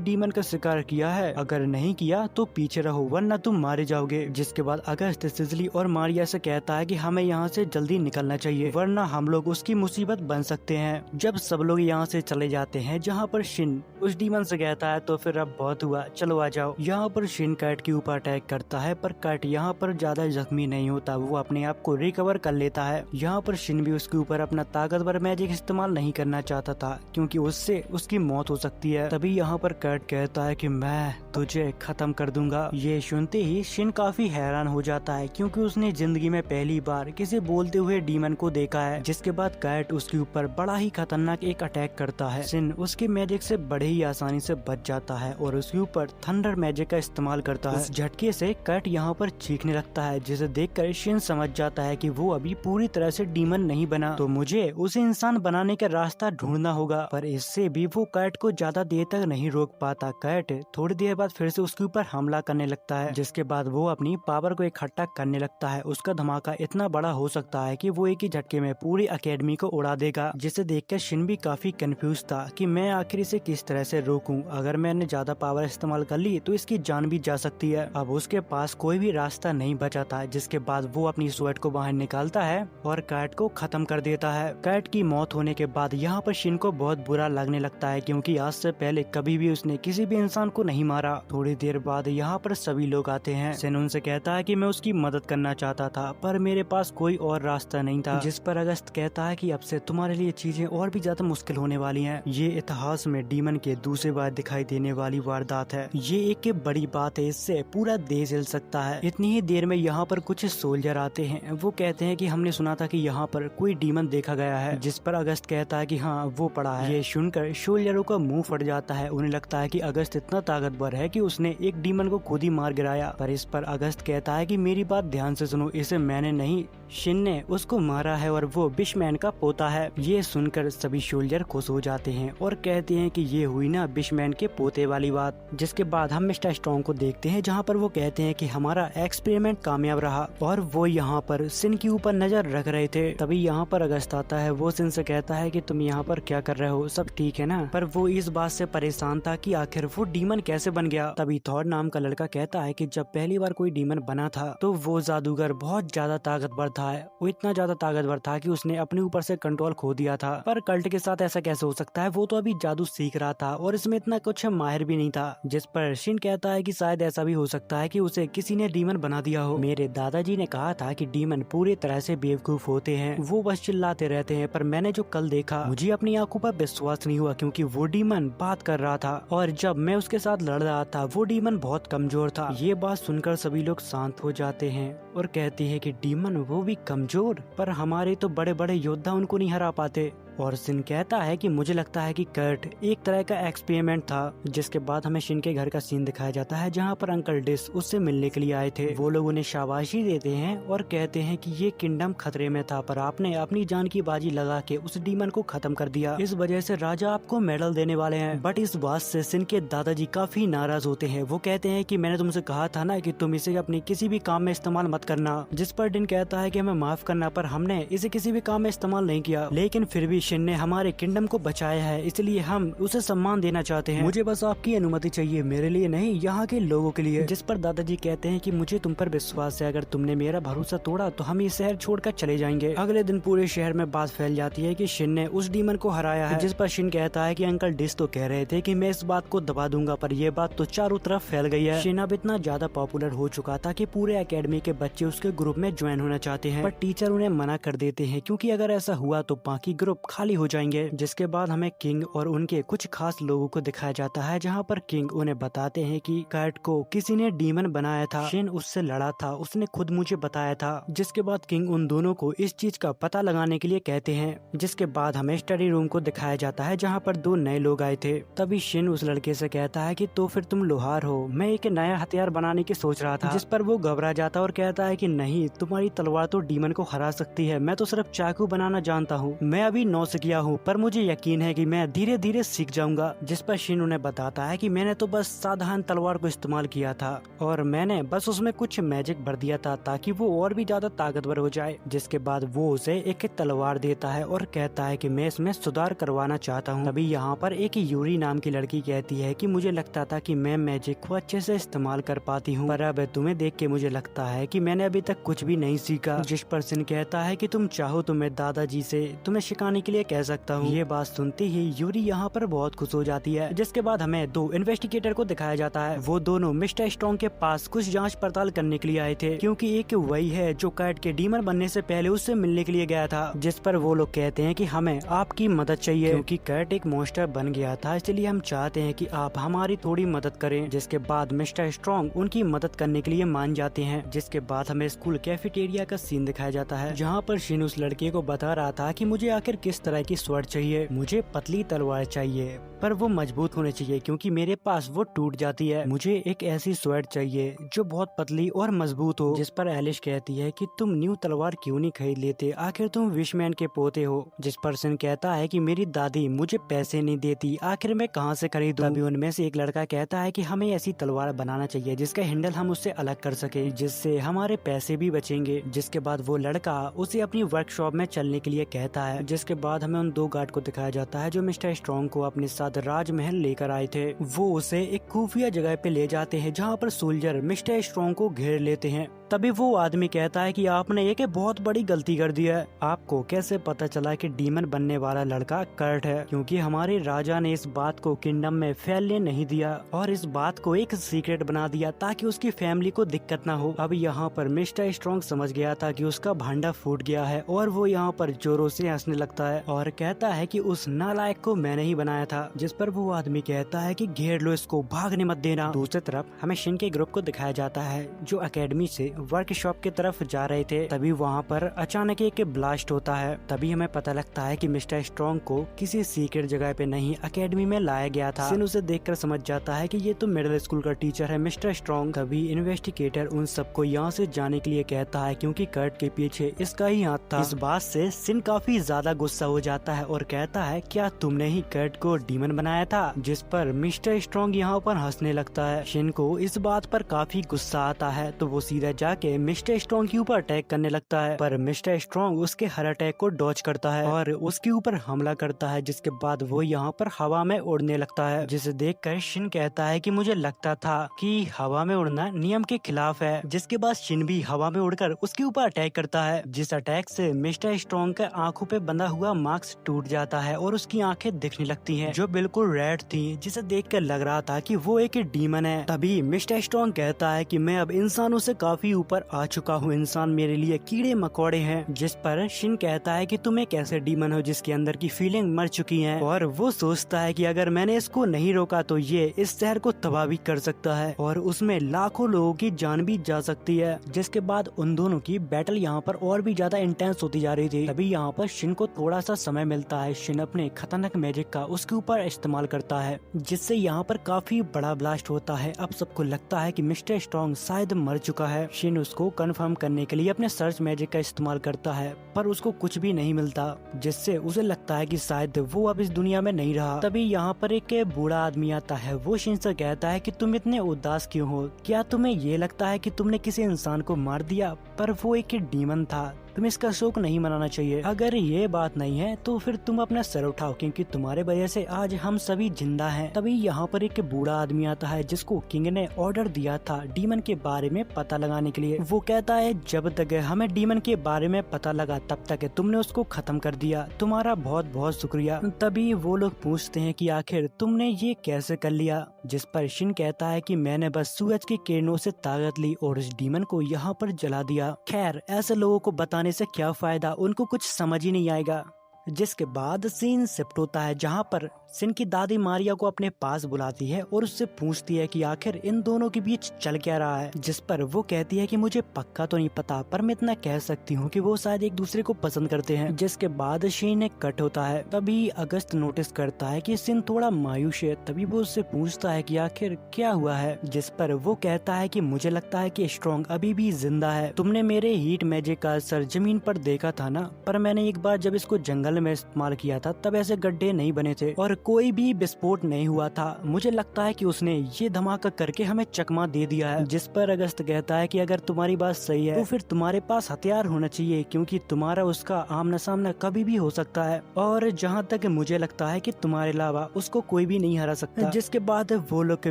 डीमन का शिकार किया है, अगर नहीं किया तो पीछे रहो वरना तुम मारे जाओगे। जिसके बाद अगस्त सिसिली और मारिया से कहता है कि हमें यहाँ से जल्दी निकलना चाहिए वरना हम लोग उसकी मुसीबत बन सकते हैं। जब सब लोग यहाँ से चले जाते हैं जहाँ पर शिन उस डीमन से कहता है तो फिर अब बहुत हुआ, चलो आ जाओ। यहाँ पर शिन कैट के ऊपर अटैक करता है पर कैट यहाँ पर ज्यादा जख्मी नहीं होता, वो अपने आप को रिकवर कर लेता है। यहाँ पर शिन भी उसके ऊपर अपना ताकतवर मैजिक इस्तेमाल नहीं करना चाहता था क्योंकि उससे उसकी मौत हो सकती है। तभी यहाँ पर कैट कहता है कि मैं तुझे खत्म कर दूंगा। ये सुनते ही शिन काफी हैरान हो जाता है क्योंकि उसने जिंदगी में पहली बार किसी बोलते हुए डीमन को देखा है। जिसके बाद कैट उसके ऊपर बड़ा ही खतरनाक एक अटैक करता है। शिन उसके मैजिक से बड़े ही आसानी से बच जाता है और उसके ऊपर थंडर मैजिक का इस्तेमाल करता है। उस झटके से कैट यहाँ पर चीखने लगता है जिसे देखकर शिन समझ जाता है कि वो अभी पूरी तरह से डीमन नहीं बना, तो मुझे उसे इंसान बनाने का रास्ता ढूंढना होगा। पर इससे भी वो कैट को ज्यादा देर तक नहीं रोक पाता। कैट थोड़ी देर बाद फिर से उसके ऊपर हमला करने लगता है, जिसके बाद वो अपनी पावर को इकट्ठा करने लगता है। उसका धमाका इतना बड़ा हो सकता है कि वो एक ही झटके में पूरी अकेडमी को उड़ा देगा, जिसे देखकर शिन भी काफी कंफ्यूज था कि मैं आखिर इसे किस तरह से रोकूं। अगर मैंने ज्यादा पावर इस्तेमाल कर ली तो इसकी जान भी जा सकती है। अब उसके पास कोई भी रास्ता नहीं बचा था। जिसके बाद वो अपनी स्वॉर्ड को बाहर निकालता है और कैट को खत्म कर देता है। कैट की मौत होने के बाद यहाँ पर शिन को बहुत बुरा लगने लगता है क्योंकि आज से पहले कभी भी उसने किसी भी इंसान को नहीं मारा। थोड़ी देर बाद यहाँ पर सभी लोग आते हैं। शिन उनसे कहता है कि मैं उसकी मदद करना चाहता था पर मेरे पास कोई और रास्ता नहीं था। जिस पर अगस्त कहता है कि अब से तुम्हारे लिए चीजें और भी ज्यादा मुश्किल होने वाली हैं। ये इतिहास में डीमन के दूसरी बार दिखाई देने वाली वारदात है। ये एक बड़ी बात है, इससे पूरा देश हिल सकता है। इतनी ही देर में यहाँ पर कुछ सोल्जर आते हैं। वो कहते हैं कि हमने सुना था कि यहाँ पर कोई डीमन देखा गया है। जिस पर अगस्त कहता है कि हाँ वो पड़ा है। ये सुनकर सोल्जरों का मुंह फट जाता है। उन्हें लगता है कि अगस्त इतना ताकतवर है कि उसने एक डीमन को खुद ही मार गिराया। पर इस पर अगस्त कहता है कि मेरी बात ध्यान से सुनो, इसे मैंने नहीं शिन ने उसको मारा है और वो बिशमैन का पोता है। ये सुनकर सभी सोल्जर खुश हो जाते हैं और कहते हैं कि ये हुई ना बिशमैन के पोते वाली बात। जिसके बाद हम मिस्टर स्ट्रॉन्ग को देखते हैं जहाँ पर वो कहते हैं कि हमारा एक्सपेरिमेंट कामयाब रहा और वो यहाँ पर शिन के ऊपर नजर रख रहे थे। तभी यहाँ पर अगस्त आता है। वो शिन से कहता है कि तुम यहाँ पर क्या कर रहे हो, सब ठीक है ना। पर वो इस बात से परेशान था कि आखिर वो डीमन कैसे बन गया। तभी थॉर नाम का लड़का कहता है कि जब पहली बार कोई डीमन बना था तो वो जादूगर बहुत ज्यादा ताकतवर था। वो इतना ज्यादा ताकतवर था कि उसने अपने ऊपर से कंट्रोल खो दिया था। पर कल्ट के साथ ऐसा कैसे हो सकता है, वो तो अभी जादू सीख रहा था और इसमें इतना कुछ माहिर भी नहीं था। जिस पर शिन कहता है कि शायद ऐसा भी हो सकता है कि उसे किसी ने डीमन बना दिया हो। मेरे दादाजी ने कहा था कि डीमन पूरी तरह से बेवकूफ होते हैं, वो बस चिल्लाते रहते हैं। पर मैंने जो कल देखा मुझे अपनी आंखों पर विश्वास नहीं हुआ क्योंकि वो डीमन बात कर रहा था और जब मैं उसके साथ लड़ रहा था वो डीमन बहुत कमजोर था। ये बात सुनकर सभी लोग शांत हो जाते हैं और कहते हैं कि डीमन वो भी कमजोर, पर हमारे तो बड़े बड़े योद्धा उनको नहीं हरा पाते। और शिन कहता है कि मुझे लगता है कि कर्ट एक तरह का एक्सपेरिमेंट था। जिसके बाद हमें शिन के घर का सीन दिखाया जाता है जहाँ पर अंकल डिस उससे मिलने के लिए आए थे। वो लोग उन्हें शाबाशी देते हैं और कहते हैं कि ये किंगडम खतरे में था पर आपने अपनी जान की बाजी लगा के उस डीमन को खत्म कर दिया। इस वजह से राजा आपको मेडल देने वाले हैं। बट इस बात से शिन के दादाजी काफी नाराज होते हैं। वो कहते हैं कि मैंने तुमसे कहा था ना कि तुम इसे अपने किसी भी काम में इस्तेमाल मत करना। जिस पर डिन कहता है कि हमें माफ करना, पर हमने इसे किसी भी काम में इस्तेमाल नहीं किया। लेकिन फिर भी शिन ने हमारे किंगडम को बचाया है, इसलिए हम उसे सम्मान देना चाहते हैं। मुझे बस आपकी अनुमति चाहिए, मेरे लिए नहीं, यहाँ के लोगों के लिए। जिस पर दादाजी कहते हैं कि मुझे तुम पर विश्वास है, अगर तुमने मेरा भरोसा तोड़ा तो हम ये शहर छोड़कर चले जाएंगे। अगले दिन पूरे शहर में बात फैल जाती है कि शिन ने उस डीमन को हराया है। जिस पर शिन कहता है कि अंकल डिस तो कह रहे थे कि मैं इस बात को दबा दूंगा, पर यह बात तो चारों तरफ फैल गई है। शिन अब इतना ज्यादा पॉपुलर हो चुका था कि पूरे एकेडमी के बच्चे उसके ग्रुप में ज्वाइन होना चाहते हैं, पर टीचर उन्हें मना कर देते हैं क्योंकि अगर ऐसा हुआ तो बाकी ग्रुप खाली हो जाएंगे। जिसके बाद हमें किंग और उनके कुछ खास लोगों को दिखाया जाता है, जहाँ पर किंग उन्हें बताते हैं कि कैट को किसी ने डीमन बनाया था, शिन उससे लड़ा था, उसने खुद मुझे बताया था। जिसके बाद किंग उन दोनों को इस चीज का पता लगाने के लिए कहते हैं। जिसके बाद हमें स्टडी रूम को दिखाया जाता है, जहाँ पर दो नए लोग आए थे। तभी शिन उस लड़के से कहता है कि तो फिर तुम लोहार हो, मैं एक नया हथियार बनाने की सोच रहा था। जिस पर वो घबरा जाता और कहता है कि नहीं, तुम्हारी तलवार तो डीमन को हरा सकती है, मैं तो सिर्फ चाकू बनाना जानता हूँ, मैं अभी नौसिखिया हूँ, पर मुझे यकीन है कि मैं धीरे धीरे सीख जाऊंगा। जिस पर शिन उन्हें बताता है कि मैंने तो बस साधारण तलवार को इस्तेमाल किया था और मैंने बस उसमें कुछ मैजिक भर दिया था ताकि वो और भी ज्यादा ताकतवर हो जाए। जिसके बाद वो उसे एक तलवार देता है और कहता है कि मैं इसमें सुधार करवाना चाहता हूँ। तभी यहाँ पर एक यूरी नाम की लड़की कहती है कि मुझे लगता था कि मैं मैजिक को अच्छे से इस्तेमाल कर पाती हूँ, पर अब तुम्हें देख के मुझे लगता है कि मैंने अभी तक कुछ भी नहीं सीखा। जिस पर शिन कहता है कि तुम चाहो तो मैं दादाजी से तुम्हें सिखाने के लिए कह सकता हूँ। ये बात सुनते ही यूरी यहाँ पर बहुत खुश हो जाती है। जिसके बाद हमें दो इन्वेस्टिगेटर को दिखाया जाता है। वो दोनों मिस्टर स्ट्रॉन्ग के पास कुछ जांच पड़ताल करने के लिए आए थे, क्योंकि एक वही है जो कैट के डीमन बनने से पहले उससे मिलने के लिए गया था। जिस पर वो लोग कहते हैं कि हमें आपकी मदद चाहिए, क्योंकि कैट एक मॉन्स्टर बन गया था, इसलिए हम चाहते हैं कि आप हमारी थोड़ी मदद करें। जिसके बाद मिस्टर स्ट्रॉन्ग उनकी मदद करने के लिए मान जाते हैं। जिसके बाद हमें स्कूल कैफेटेरिया का सीन दिखाया जाता है, जहाँ पर शिन उस लड़के को बता रहा था कि मुझे आखिर किस तरह की स्वॉर्ड चाहिए, मुझे पतली तलवार चाहिए पर वो मजबूत होने चाहिए, क्योंकि मेरे पास वो टूट जाती है। मुझे एक ऐसी स्वॉर्ड चाहिए जो बहुत पतली और मजबूत हो। जिस पर एलिश कहती है कि तुम न्यू तलवार क्यों नहीं खरीद लेते, आखिर तुम विशमैन के पोते हो। जिस पर शिन कहता है कि मेरी दादी मुझे पैसे नहीं देती, आखिर मैं कहाँ से खरीदूं। तभी उनमें से एक लड़का कहता है कि हमें ऐसी तलवार बनाना चाहिए जिसका हैंडल हम उससे अलग कर सके, जिससे हमारे पैसे भी बचेंगे। जिसके बाद वो लड़का उसे अपनी वर्कशॉप में चलने के लिए कहता है। जिसके बाद हमें उन दो गार्ड को दिखाया जाता है जो मिस्टर स्ट्रॉन्ग को अपने साथ राजमहल लेकर आए थे। वो उसे एक खुफिया जगह पे ले जाते हैं, जहाँ पर सोल्जर मिस्टर स्ट्रॉन्ग को घेर लेते हैं। तभी वो आदमी कहता है कि आपने एक बहुत बड़ी गलती कर दी है। आपको कैसे पता चला कि डीमन बनने वाला लड़का कर्ट है? क्योंकि हमारे राजा ने इस बात को किंगडम में फैलने नहीं दिया और इस बात को एक सीक्रेट बना दिया ताकि उसकी फैमिली को दिक्कत ना हो। अब यहाँ पर मिस्टर स्ट्रॉन्ग समझ गया था कि उसका भांडा फूट गया है और वो यहाँ पर जोरों से हंसने लगता है और कहता है कि उस नालायक को मैंने ही बनाया था। जिस पर वो आदमी कहता है कि घेर लो इसको, भागने मत देना। दूसरी तरफ हमें शिन के ग्रुप को दिखाया जाता है जो अकेडमी से वर्कशॉप की तरफ जा रहे थे। तभी वहाँ पर अचानक एक ब्लास्ट होता है। तभी हमें पता लगता है कि मिस्टर स्ट्रॉन्ग को किसी सीक्रेट जगह पे नहीं अकेडमी में लाया गया था। शिन उसे देखकर समझ जाता है कि ये तो मिडिल स्कूल का टीचर है मिस्टर स्ट्रॉन्ग। तभी इन्वेस्टिगेटर उन सबको यहाँ से जाने के लिए कहता है, क्योंकि कर्ट के पीछे इसका ही हाथ था। इस बात से शिन काफी ज्यादा गुस्सा हो जाता है और कहता है, क्या तुमने ही कर्ट को डीमन बनाया था? जिस पर मिस्टर स्ट्रॉन्ग यहाँ पर हंसने लगता है। शिन को इस बात पर काफी गुस्सा आता है, तो वो सीधा जाके मिस्टर स्ट्रॉन्ग के ऊपर अटैक करने लगता है, पर मिस्टर स्ट्रॉन्ग उसके हर अटैक को डॉज करता है और उसके ऊपर हमला करता है। जिसके बाद वो यहाँ पर हवा में उड़ने लगता है, जिसे देखकर शिन कहता है कि मुझे लगता था कि हवा में उड़ना नियम के खिलाफ है। जिसके बाद शिन भी हवा में उड़कर उसके ऊपर अटैक करता है, जिस अटैक से मिस्टर स्ट्रॉन्ग के आंखों पे बंधा हुआ मास्क टूट जाता है और उसकी आंखें दिखने लगती हैं, जो बिल्कुल रेड थी, जिसे देखकर लग रहा था कि वो एक डीमन है। तभी मिस्टर स्ट्रॉन्ग कहता है कि मैं अब इंसानों से काफी ऊपर आ चुका हूँ, इंसान मेरे लिए कीड़े मकोड़े हैं। जिस पर शिन कहता है कि तुम एक ऐसे डीमन हो जिसके अंदर की फीलिंग मर चुकी है, और वो सोचता है कि अगर मैंने इसको नहीं रोका तो ये इस शहर को तबाह भी कर सकता है और उसमें लाखों लोगों की जान भी जा सकती है। जिसके बाद उन दोनों की बैटल यहाँ पर और भी ज्यादा इंटेंस होती जा रही थी। तभी यहाँ पर शिन को थोड़ा सा समय मिलता है। शिन अपने खतरनाक मैजिक का उसके ऊपर इस्तेमाल करता है, जिससे यहाँ पर काफी बड़ा ब्लास्ट होता है। अब सबको लगता है कि मिस्टर स्ट्रॉन्ग शायद मर चुका है। शिन उसको कंफर्म करने के लिए अपने सर्च मैजिक का इस्तेमाल करता है, पर उसको कुछ भी नहीं मिलता, जिससे उसे लगता है कि शायद वो अब इस दुनिया में नहीं रहा। तभी यहाँ पर एक बूढ़ा आदमी आता है। वो शिन से कहता है कि तुम इतने उदास क्यों हो? क्या तुम्हें ये लगता है कि तुमने किसी इंसान को मार दिया? पर वो एक डीमन था, तुम्हें इसका शोक नहीं मनाना चाहिए। अगर ये बात नहीं है तो फिर तुम अपना सर उठाओ, क्योंकि तुम्हारे वजह से आज हम सभी जिंदा हैं। तभी यहाँ पर एक बूढ़ा आदमी आता है जिसको किंग ने ऑर्डर दिया था डीमन के बारे में पता लगाने के लिए। वो कहता है, जब तक हमें डीमन के बारे में पता लगा तब तक तुमने उसको खत्म कर दिया, तुम्हारा बहुत बहुत शुक्रिया। तभी वो लोग पूछते हैं कि आखिर तुमने ये कैसे कर लिया? जिस पर शिन कहता है कि मैंने बस सूरज की किरणों से ताकत ली और उस डीमन को यहाँ पर जला दिया। खैर, ऐसे लोगों को बताने से क्या फायदा, उनको कुछ समझ ही नहीं आएगा। जिसके बाद सीन शिफ्ट होता है जहाँ पर सिन की दादी मारिया को अपने पास बुलाती है और उससे पूछती है कि आखिर इन दोनों के बीच चल क्या रहा है, जिस पर वो कहती है कि मुझे पक्का तो नहीं पता, पर मैं इतना कह सकती हूँ कि वो शायद एक दूसरे को पसंद करते हैं। जिसके बाद सीन एक कट होता है। तभी अगस्त नोटिस करता है कि सिन थोड़ा मायूस है। तभी वो उससे पूछता है कि आखिर क्या हुआ है, जिस पर वो कहता है कि मुझे लगता है कि स्ट्रॉन्ग अभी भी जिंदा है। तुमने मेरे हीट मैजिक का असर जमीन पर देखा था ना, पर मैंने एक बार जब इसको जंगल में इस्तेमाल किया था तब ऐसे गड्ढे नहीं बने थे और कोई भी विस्फोट नहीं हुआ था। मुझे लगता है कि उसने ये धमाका करके हमें चकमा दे दिया है। जिस पर अगस्त कहता है कि अगर तुम्हारी बात सही है तो फिर तुम्हारे पास हथियार होना चाहिए, क्योंकि तुम्हारा उसका आमना सामना कभी भी हो सकता है और जहाँ तक मुझे लगता है कि तुम्हारे अलावा उसको कोई भी नहीं हरा सकता। जिसके बाद वो लोग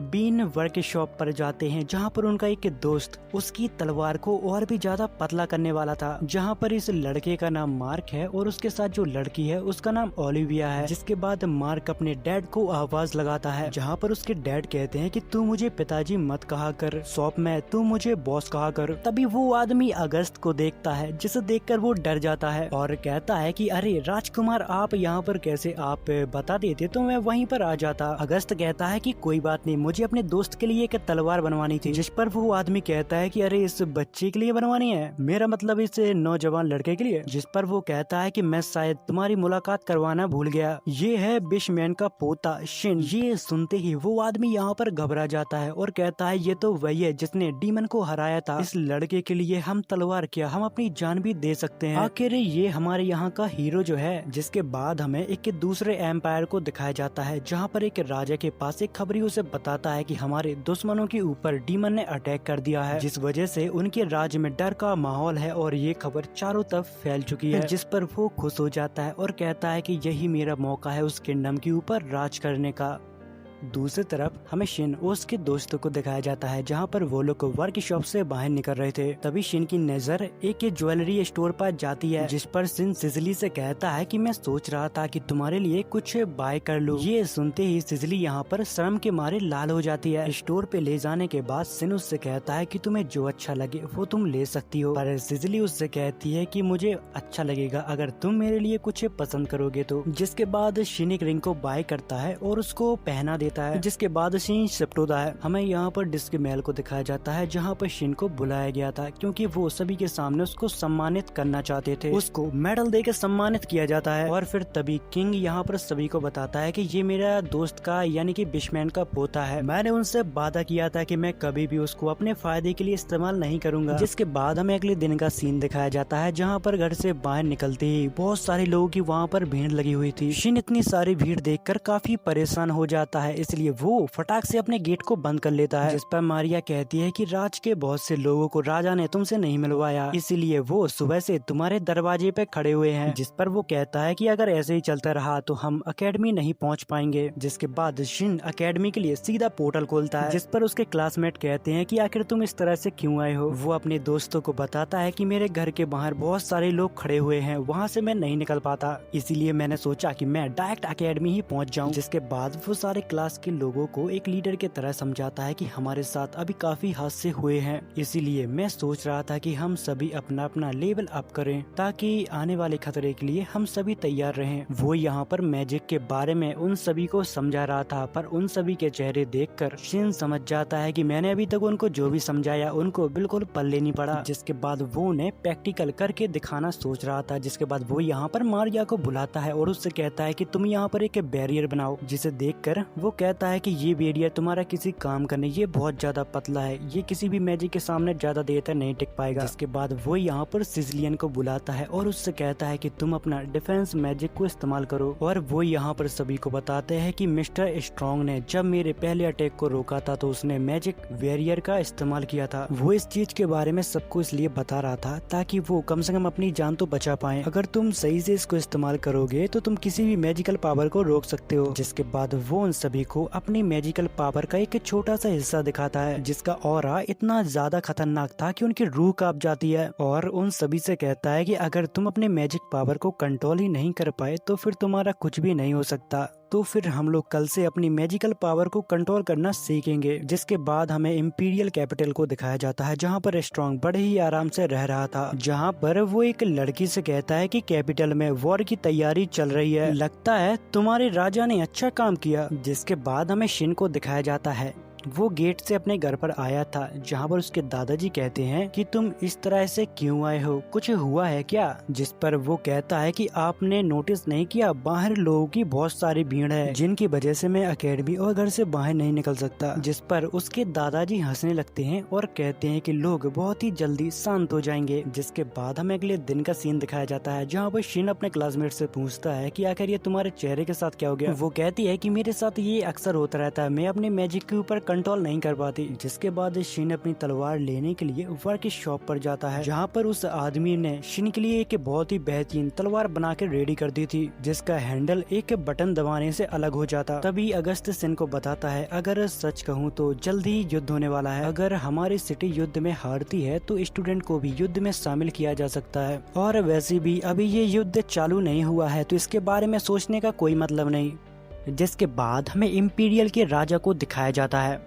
बीन वर्कशॉप पर जाते हैं जहाँ पर उनका एक दोस्त उसकी तलवार को और भी ज्यादा पतला करने वाला था। जहाँ पर इस लड़के का नाम मार्क है और उसके साथ जो लड़की है उसका नाम ओलिविया है। जिसके बाद मार्क अपने डैड को आवाज लगाता है जहाँ पर उसके डैड कहते हैं कि तू मुझे पिताजी मत कहा कर, शॉप में तू मुझे बॉस कहा कर। तभी वो आदमी अगस्त को देखता है जिसे देखकर वो डर जाता है और कहता है कि अरे राजकुमार, आप यहाँ पर कैसे, आप बता देते तो मैं वहीं पर आ जाता। अगस्त कहता है कि कोई बात नहीं, मुझे अपने दोस्त के लिए एक तलवार बनवानी थी। जिस पर वो आदमी कहता है कि अरे इस बच्चे के लिए बनवानी है, मेरा मतलब इस नौजवान लड़के के लिए। जिस पर वो कहता है कि मैं शायद तुम्हारी मुलाकात करवाना भूल गया, ये है बिशमैन का पोता शिन। ये सुनते ही वो आदमी यहाँ पर घबरा जाता है और कहता है ये तो वही है जिसने डीमन को हराया था। इस लड़के के लिए हम तलवार क्या, हम अपनी जान भी दे सकते हैं। आखिर ये हमारे यहाँ का हीरो जो है। जिसके बाद हमें एक दूसरे एम्पायर को दिखाया जाता है जहाँ पर एक राजा के पास एक खबरी उसे बताता है कि हमारे दुश्मनों के ऊपर डीमन ने अटैक कर दिया है, जिस वजह से उनके राज्य में डर का माहौल है और ये खबर चारों तरफ फैल चुकी है। जिस पर वो खुश हो जाता है और कहता है कि यही मेरा मौका है उस किंगडम के ऊपर राज करने का। दूसरी तरफ हमें शिन और उसके दोस्तों को दिखाया जाता है जहाँ पर वो लोग वर्कशॉप से बाहर निकल रहे थे। तभी शिन की नजर एक ज्वेलरी स्टोर पर जाती है जिस पर शिन सिजली से कहता है कि मैं सोच रहा था कि तुम्हारे लिए कुछ बाय कर लूं। ये सुनते ही सिजली यहाँ पर शर्म के मारे लाल हो जाती है। स्टोर पे ले जाने के बाद शिन उससे कहता है कि तुम्हें जो अच्छा लगे वो तुम ले सकती हो, पर सिजली उससे कहती है कि मुझे अच्छा लगेगा अगर तुम मेरे लिए कुछ पसंद करोगे तो। जिसके बाद शिन एक रिंग को बाय करता है और उसको पहना देता है। जिसके बाद सीन शिफ्ट होता है। हमें यहाँ पर डिस्क महल को दिखाया जाता है जहाँ पर शिन को बुलाया गया था क्योंकि वो सभी के सामने उसको सम्मानित करना चाहते थे। उसको मेडल देकर सम्मानित किया जाता है और फिर तभी किंग यहाँ पर सभी को बताता है कि ये मेरा दोस्त का यानी कि बिशमैन का पोता है। मैंने उनसे वादा किया था कि मैं कभी भी उसको अपने फायदे के लिए इस्तेमाल नहीं करूंगा। जिसके बाद हमें अगले दिन का सीन दिखाया जाता है जहाँ पर घर से बाहर निकलते ही बहुत सारे लोगों की वहाँ पर भीड़ लगी हुई थी। शिन इतनी सारी भीड़ देखकर काफी परेशान हो जाता है, इसलिए वो फटाक से अपने गेट को बंद कर लेता है। जिस पर मारिया कहती है कि राज के बहुत से लोगों को राजा ने तुमसे नहीं मिलवाया, इसीलिए वो सुबह से तुम्हारे दरवाजे पे खड़े हुए हैं। जिस पर वो कहता है कि अगर ऐसे ही चलता रहा तो हम अकेडमी नहीं पहुंच पाएंगे। जिसके बाद शिन अकेडमी के लिए सीधा पोर्टल खोलता है। जिस पर उसके क्लासमेट कहते हैं कि आखिर तुम इस तरह से क्यों आए हो। वो अपने दोस्तों को बताता है कि मेरे घर के बाहर बहुत सारे लोग खड़े हुए हैं, वहाँ से मैं नहीं निकल पाता, इसीलिए मैंने सोचा कि मैं डायरेक्ट अकेडमी ही पहुँच जाऊँ। जिसके बाद वो सारे क्लास के लोगों को एक लीडर की तरह समझाता है कि हमारे साथ अभी काफी हादसे हुए हैं, इसीलिए मैं सोच रहा था कि हम सभी अपना अपना लेवल अप करें ताकि आने वाले खतरे के लिए हम सभी तैयार रहें। वो यहाँ पर मैजिक के बारे में उन सभी को समझा रहा था, पर उन सभी के चेहरे देखकर शिन समझ जाता है कि मैंने अभी तक उनको जो भी समझाया उनको बिल्कुल पल्ले नहीं पड़ा। जिसके बाद वो उन्हें प्रैक्टिकल करके दिखाना सोच रहा था। जिसके बाद वो यहाँ पर मारिया को बुलाता है और उससे कहता है कि तुम यहाँ पर एक बैरियर बनाओ, जिसे देखकर वो कहता है कि ये बैरियर तुम्हारा किसी काम का नहीं, ये बहुत ज्यादा पतला है, ये किसी भी मैजिक के सामने ज्यादा देर तक नहीं टिक पाएगा। जिसके बाद वो यहाँ पर सिजलियन को बुलाता है और उससे कहता है कि तुम अपना डिफेंस मैजिक को इस्तेमाल करो। और वो यहाँ पर सभी को बताते हैं कि मिस्टर स्ट्रॉन्ग ने जब मेरे पहले अटैक को रोका था तो उसने मैजिक बैरियर का इस्तेमाल किया था। वो इस चीज के बारे में सबको इसलिए बता रहा था ताकि वो कम से कम अपनी जान तो बचा पाए। अगर तुम सही से इसको इस्तेमाल करोगे तो तुम किसी भी मैजिकल पावर को रोक सकते हो। जिसके बाद वो उन सभी को अपनी मैजिकल पावर का एक छोटा सा हिस्सा दिखाता है जिसका ऑरा इतना ज्यादा खतरनाक था कि उनकी रूह कांप जाती है। और उन सभी से कहता है कि अगर तुम अपने मैजिक पावर को कंट्रोल ही नहीं कर पाए तो फिर तुम्हारा कुछ भी नहीं हो सकता। तो फिर हम लोग कल से अपनी मैजिकल पावर को कंट्रोल करना सीखेंगे। जिसके बाद हमें इम्पीरियल कैपिटल को दिखाया जाता है, जहाँ पर स्ट्रॉन्ग बड़े ही आराम से रह रहा था, जहाँ पर वो एक लड़की से कहता है कि कैपिटल में वॉर की तैयारी चल रही है, लगता है तुम्हारे राजा ने अच्छा काम किया। जिसके बाद हमें शिन को दिखाया जाता है, वो गेट से अपने घर पर आया था, जहाँ पर उसके दादाजी कहते हैं कि तुम इस तरह से क्यों आए हो, कुछ हुआ है क्या? जिस पर वो कहता है कि आपने नोटिस नहीं किया, बाहर लोगों की बहुत सारी भीड़ है, जिनकी वजह से मैं अकेडमी और घर से बाहर नहीं निकल सकता। जिस पर उसके दादाजी हंसने लगते हैं और कहते हैं कि लोग बहुत ही जल्दी शांत हो जाएंगे। जिसके बाद हमें अगले दिन का सीन दिखाया जाता है, जहाँ पर शिन अपने क्लासमेट से पूछता है कि आखिर ये तुम्हारे चेहरे के साथ क्या हो गया। वो कहती है कि मेरे साथ ये अक्सर होता रहता है, मैं अपने मैजिक के ऊपर कंट्रोल नहीं कर पाती। जिसके बाद शिन अपनी तलवार लेने के लिए वर्क शॉप पर जाता है, जहाँ पर उस आदमी ने शिन के लिए एक बहुत ही बेहतरीन तलवार बना के रेडी कर दी थी, जिसका हैंडल एक बटन दबाने से अलग हो जाता। तभी अगस्त शिन को बताता है, अगर सच कहूँ तो जल्द ही युद्ध होने वाला है, अगर हमारी सिटी युद्ध में हारती है तो स्टूडेंट को भी युद्ध में शामिल किया जा सकता है, और वैसे भी अभी ये युद्ध चालू नहीं हुआ है तो इसके बारे में सोचने का कोई मतलब नहीं। जिसके बाद हमें इम्पीरियल के राजा को दिखाया जाता है,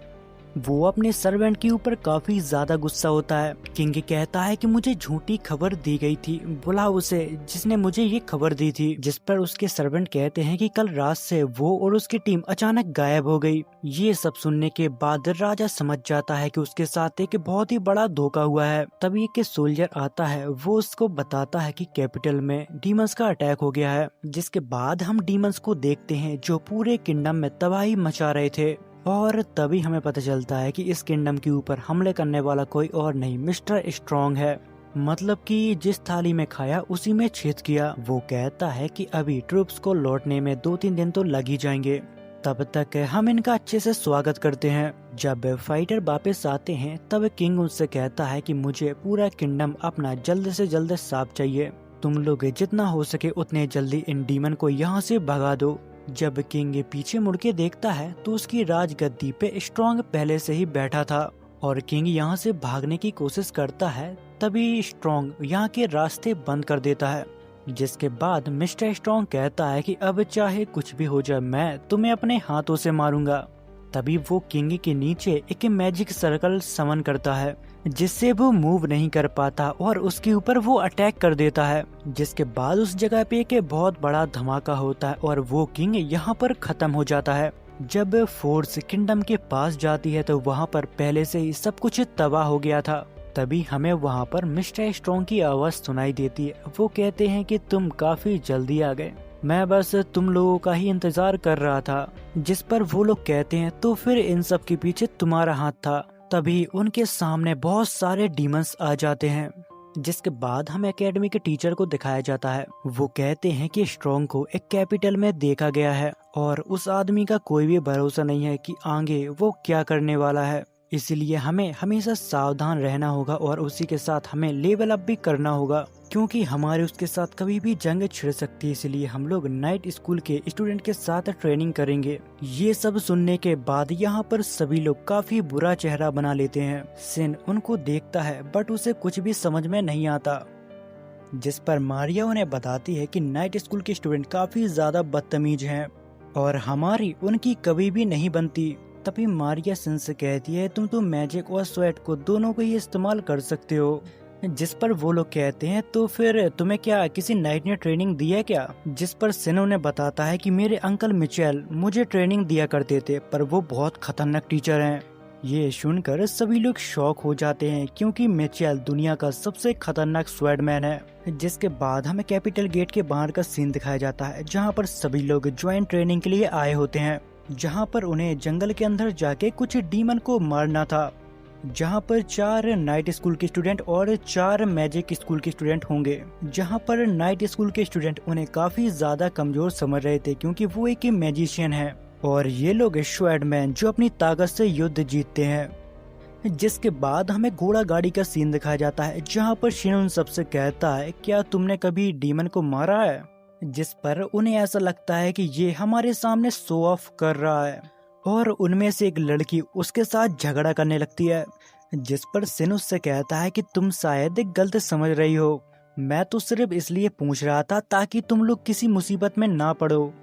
वो अपने सर्वेंट के ऊपर काफी ज्यादा गुस्सा होता है। किंग कहता है कि मुझे झूठी खबर दी गई थी, बुला उसे जिसने मुझे ये खबर दी थी। जिस पर उसके सर्वेंट कहते हैं कि कल रात से वो और उसकी टीम अचानक गायब हो गई। ये सब सुनने के बाद राजा समझ जाता है कि उसके साथ एक बहुत ही बड़ा धोखा हुआ है। तभी एक सोल्जर आता है, वो उसको बताता है कि कैपिटल में डीमंस का अटैक हो गया है। जिसके बाद हम डीमंस को देखते हैं जो पूरे किंगडम में तबाही मचा रहे थे, और तभी हमें पता चलता है कि इस किंगडम के ऊपर हमले करने वाला कोई और नहीं, मिस्टर स्ट्रॉन्ग है। मतलब कि जिस थाली में खाया उसी में छेद किया। वो कहता है कि अभी ट्रूप्स को लौटने में 2-3 दिन तो लग ही जाएंगे, तब तक हम इनका अच्छे से स्वागत करते हैं। जब फाइटर वापस आते हैं तब किंग उनसे कहता है कि मुझे पूरा किंगडम अपना जल्द से जल्द साफ चाहिए, तुम लोग जितना हो सके उतने जल्दी इन डीमन को यहाँ से भगा दो। जब किंग पीछे मुड़ के देखता है तो उसकी राजगद्दी पे स्ट्रॉन्ग पहले से ही बैठा था, और किंग यहाँ से भागने की कोशिश करता है। तभी स्ट्रॉन्ग यहाँ के रास्ते बंद कर देता है। जिसके बाद मिस्टर स्ट्रॉन्ग कहता है कि अब चाहे कुछ भी हो जाए, मैं तुम्हें अपने हाथों से मारूंगा। तभी वो किंग के नीचे एक मैजिक सर्कल समन करता है, जिससे वो मूव नहीं कर पाता और उसके ऊपर वो अटैक कर देता है। जिसके बाद उस जगह पे एक बहुत बड़ा धमाका होता है और वो किंग यहाँ पर खत्म हो जाता है। जब फोर्स किंगडम के पास जाती है तो वहाँ पर पहले से ही सब कुछ तबाह हो गया था। तभी हमें वहाँ पर मिस्टर स्ट्रॉन्ग की आवाज सुनाई देती है। वो कहते हैं कि तुम काफी जल्दी आ गए, मैं बस तुम लोगों का ही इंतजार कर रहा था। जिस पर वो लोग कहते हैं तो फिर इन सब के पीछे तुम्हारा हाथ था। तभी उनके सामने बहुत सारे डीमंस आ जाते हैं। जिसके बाद हमें एकेडमी के टीचर को दिखाया जाता है। वो कहते हैं कि स्ट्रॉन्ग को एक कैपिटल में देखा गया है और उस आदमी का कोई भी भरोसा नहीं है कि आगे वो क्या करने वाला है, इसलिए हमें हमेशा सावधान रहना होगा और उसी के साथ हमें लेवल अप भी करना होगा, क्योंकि हमारे उसके साथ कभी भी जंग छिड़ सकती है। इसलिए हम लोग नाइट स्कूल के स्टूडेंट के साथ ट्रेनिंग करेंगे। ये सब सुनने के बाद यहाँ पर सभी लोग काफी बुरा चेहरा बना लेते हैं। सिन उनको देखता है बट उसे कुछ भी समझ में नहीं आता। जिस पर मारिया उन्हें बताती है कि नाइट स्कूल के स्टूडेंट काफी ज्यादा बदतमीज हैं और हमारी उनकी कभी भी नहीं बनती। तभी मारिया सिन से कहती है तुम तो मैजिक और स्वेट को दोनों को ही इस्तेमाल कर सकते हो। जिस पर वो लोग कहते हैं तो फिर तुम्हें क्या किसी नाइट ने ट्रेनिंग दी है क्या? जिस पर सिन उन्हें बताता है कि मेरे अंकल मिचेल मुझे ट्रेनिंग दिया करते थे, पर वो बहुत खतरनाक टीचर हैं। ये सुनकर सभी लोग शॉक हो जाते हैं क्योंकि मिचेल दुनिया का सबसे खतरनाक स्वैडमैन है। जिसके बाद हमें कैपिटल गेट के बाहर का सीन दिखाया जाता है, जहाँ पर सभी लोग ज्वाइंट ट्रेनिंग के लिए आए होते हैं, जहाँ पर उन्हें जंगल के अंदर जाके कुछ डीमन को मारना था, जहाँ पर 4 नाइट स्कूल के स्टूडेंट और 4 मैजिक स्कूल के स्टूडेंट होंगे। जहाँ पर नाइट स्कूल के स्टूडेंट उन्हें काफी ज्यादा कमजोर समझ रहे थे क्योंकि वो एक मैजिशियन है और ये लोग स्वैर्डमैन जो अपनी ताकत से युद्ध जीतते हैं। जिसके बाद हमें घोड़ा गाड़ी का सीन दिखाया जाता है, जहाँ पर शिन उन सबसे कहता है क्या तुमने कभी डीमन को मारा है? जिस पर उन्हें ऐसा लगता है कि ये हमारे सामने शो ऑफ कर रहा है और उनमें से एक लड़की उसके साथ झगड़ा करने लगती है। जिस पर सिन उससे कहता है कि तुम शायद गलत समझ रही हो, मैं तो सिर्फ इसलिए पूछ रहा था ताकि तुम लोग किसी मुसीबत में ना पड़ो।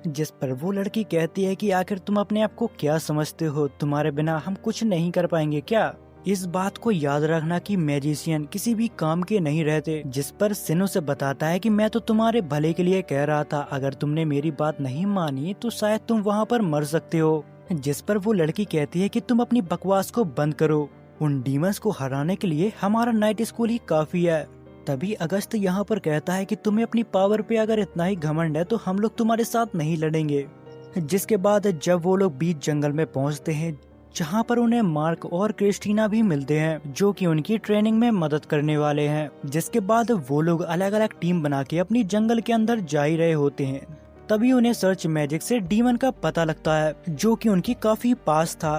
जिस पर वो लड़की कहती है कि आखिर तुम अपने आप को क्या समझते हो, तुम्हारे बिना हम कुछ नहीं कर पाएंगे क्या। इस बात को याद रखना कि मैजिशियन किसी भी काम के नहीं रहते। जिस पर सिन उसे बताता है कि मैं तो तुम्हारे भले के लिए कह रहा था, अगर तुमने मेरी बात नहीं मानी तो शायद तुम वहाँ पर मर सकते हो। जिस पर वो लड़की कहती है कि तुम अपनी बकवास को बंद करो, उन डीमंस को हराने के लिए हमारा नाइट स्कूल ही काफी है। तभी अगस्त यहाँ पर कहता है कि तुम्हें अपनी पावर पे अगर इतना ही घमंड है तो हम लोग तुम्हारे साथ नहीं लड़ेंगे। जिसके बाद जब वो लोग बीच जंगल में पहुँचते हैं, जहाँ पर उन्हें मार्क और क्रिस्टीना भी मिलते हैं जो कि उनकी ट्रेनिंग में मदद करने वाले हैं। जिसके बाद वो लोग अलग अलग टीम बना के अपनी जंगल के अंदर जा ही रहे होते हैं। तभी उन्हें सर्च मैजिक से डीमन का पता लगता है जो कि उनकी काफी पास था।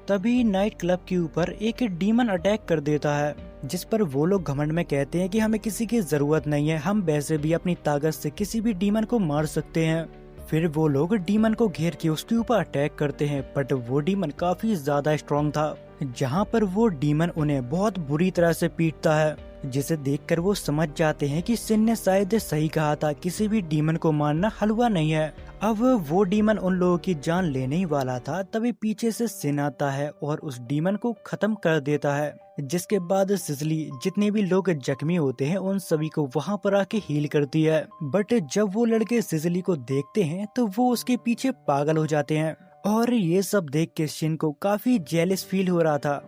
तभी नाइट क्लब के ऊपर एक डीमन अटैक कर देता है, जिस पर वो लोग घमंड में कहते हैं कि हमें किसी की जरूरत नहीं है, हम वैसे भी अपनी ताकत से किसी भी डीमन को मार सकते हैं। फिर वो लोग डीमन को घेर के उसके ऊपर अटैक करते हैं, बट वो डीमन काफी ज्यादा स्ट्रॉन्ग था, जहाँ पर वो डीमन उन्हें बहुत बुरी तरह से पीटता है, जिसे देखकर वो समझ जाते हैं कि सिन ने शायद सही कहा था, किसी भी डीमन को मारना हलवा नहीं है। अब वो डीमन उन लोगों की जान लेने ही वाला था, तभी पीछे से सिन आता है और उस डीमन को खत्म कर देता है। जिसके बाद सिजली जितने भी लोग जख्मी होते हैं उन सभी को वहां पर आके हील करती है। बट जब वो लड़के सिजली को देखते हैं तो वो उसके पीछे पागल हो जाते हैं, और ये सब देख के शिन को काफी जेलस फील हो रहा था,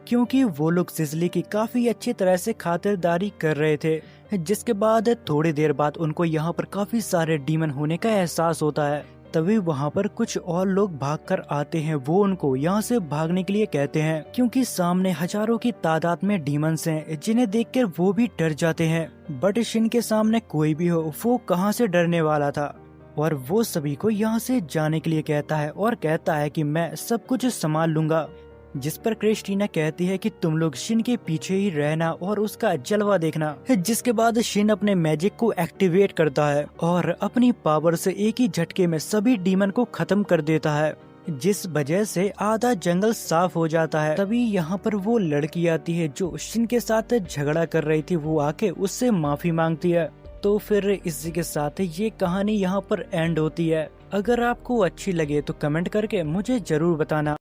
क्योंकि वो लोग सिजली की काफी अच्छी तरह से खातिरदारी कर रहे थे। जिसके बाद थोड़ी देर बाद उनको यहाँ पर काफी सारे डीमन होने का एहसास होता है। तभी वहाँ पर कुछ और लोग भागकर आते हैं, वो उनको यहाँ से भागने के लिए कहते हैं, क्योंकि सामने हजारों की तादाद में डीमंस हैं, जिन्हें देखकर वो भी डर जाते हैं। बट शिन के सामने कोई भी हो, वो कहाँ से डरने वाला था, और वो सभी को यहाँ से जाने के लिए कहता है और कहता है कि मैं सब कुछ संभाल लूंगा। जिस पर क्रिस्टीना कहती है कि तुम लोग शिन के पीछे ही रहना और उसका जलवा देखना। जिसके बाद शिन अपने मैजिक को एक्टिवेट करता है और अपनी पावर से एक ही झटके में सभी डीमन को खत्म कर देता है, जिस वजह से आधा जंगल साफ हो जाता है। तभी यहाँ पर वो लड़की आती है जो शिन के साथ झगड़ा कर रही थी, वो आके उससे माफी मांगती है। तो फिर इसी के साथ ये कहानी यहाँ पर एंड होती है। अगर आपको अच्छी लगे तो कमेंट करके मुझे जरूर बताना।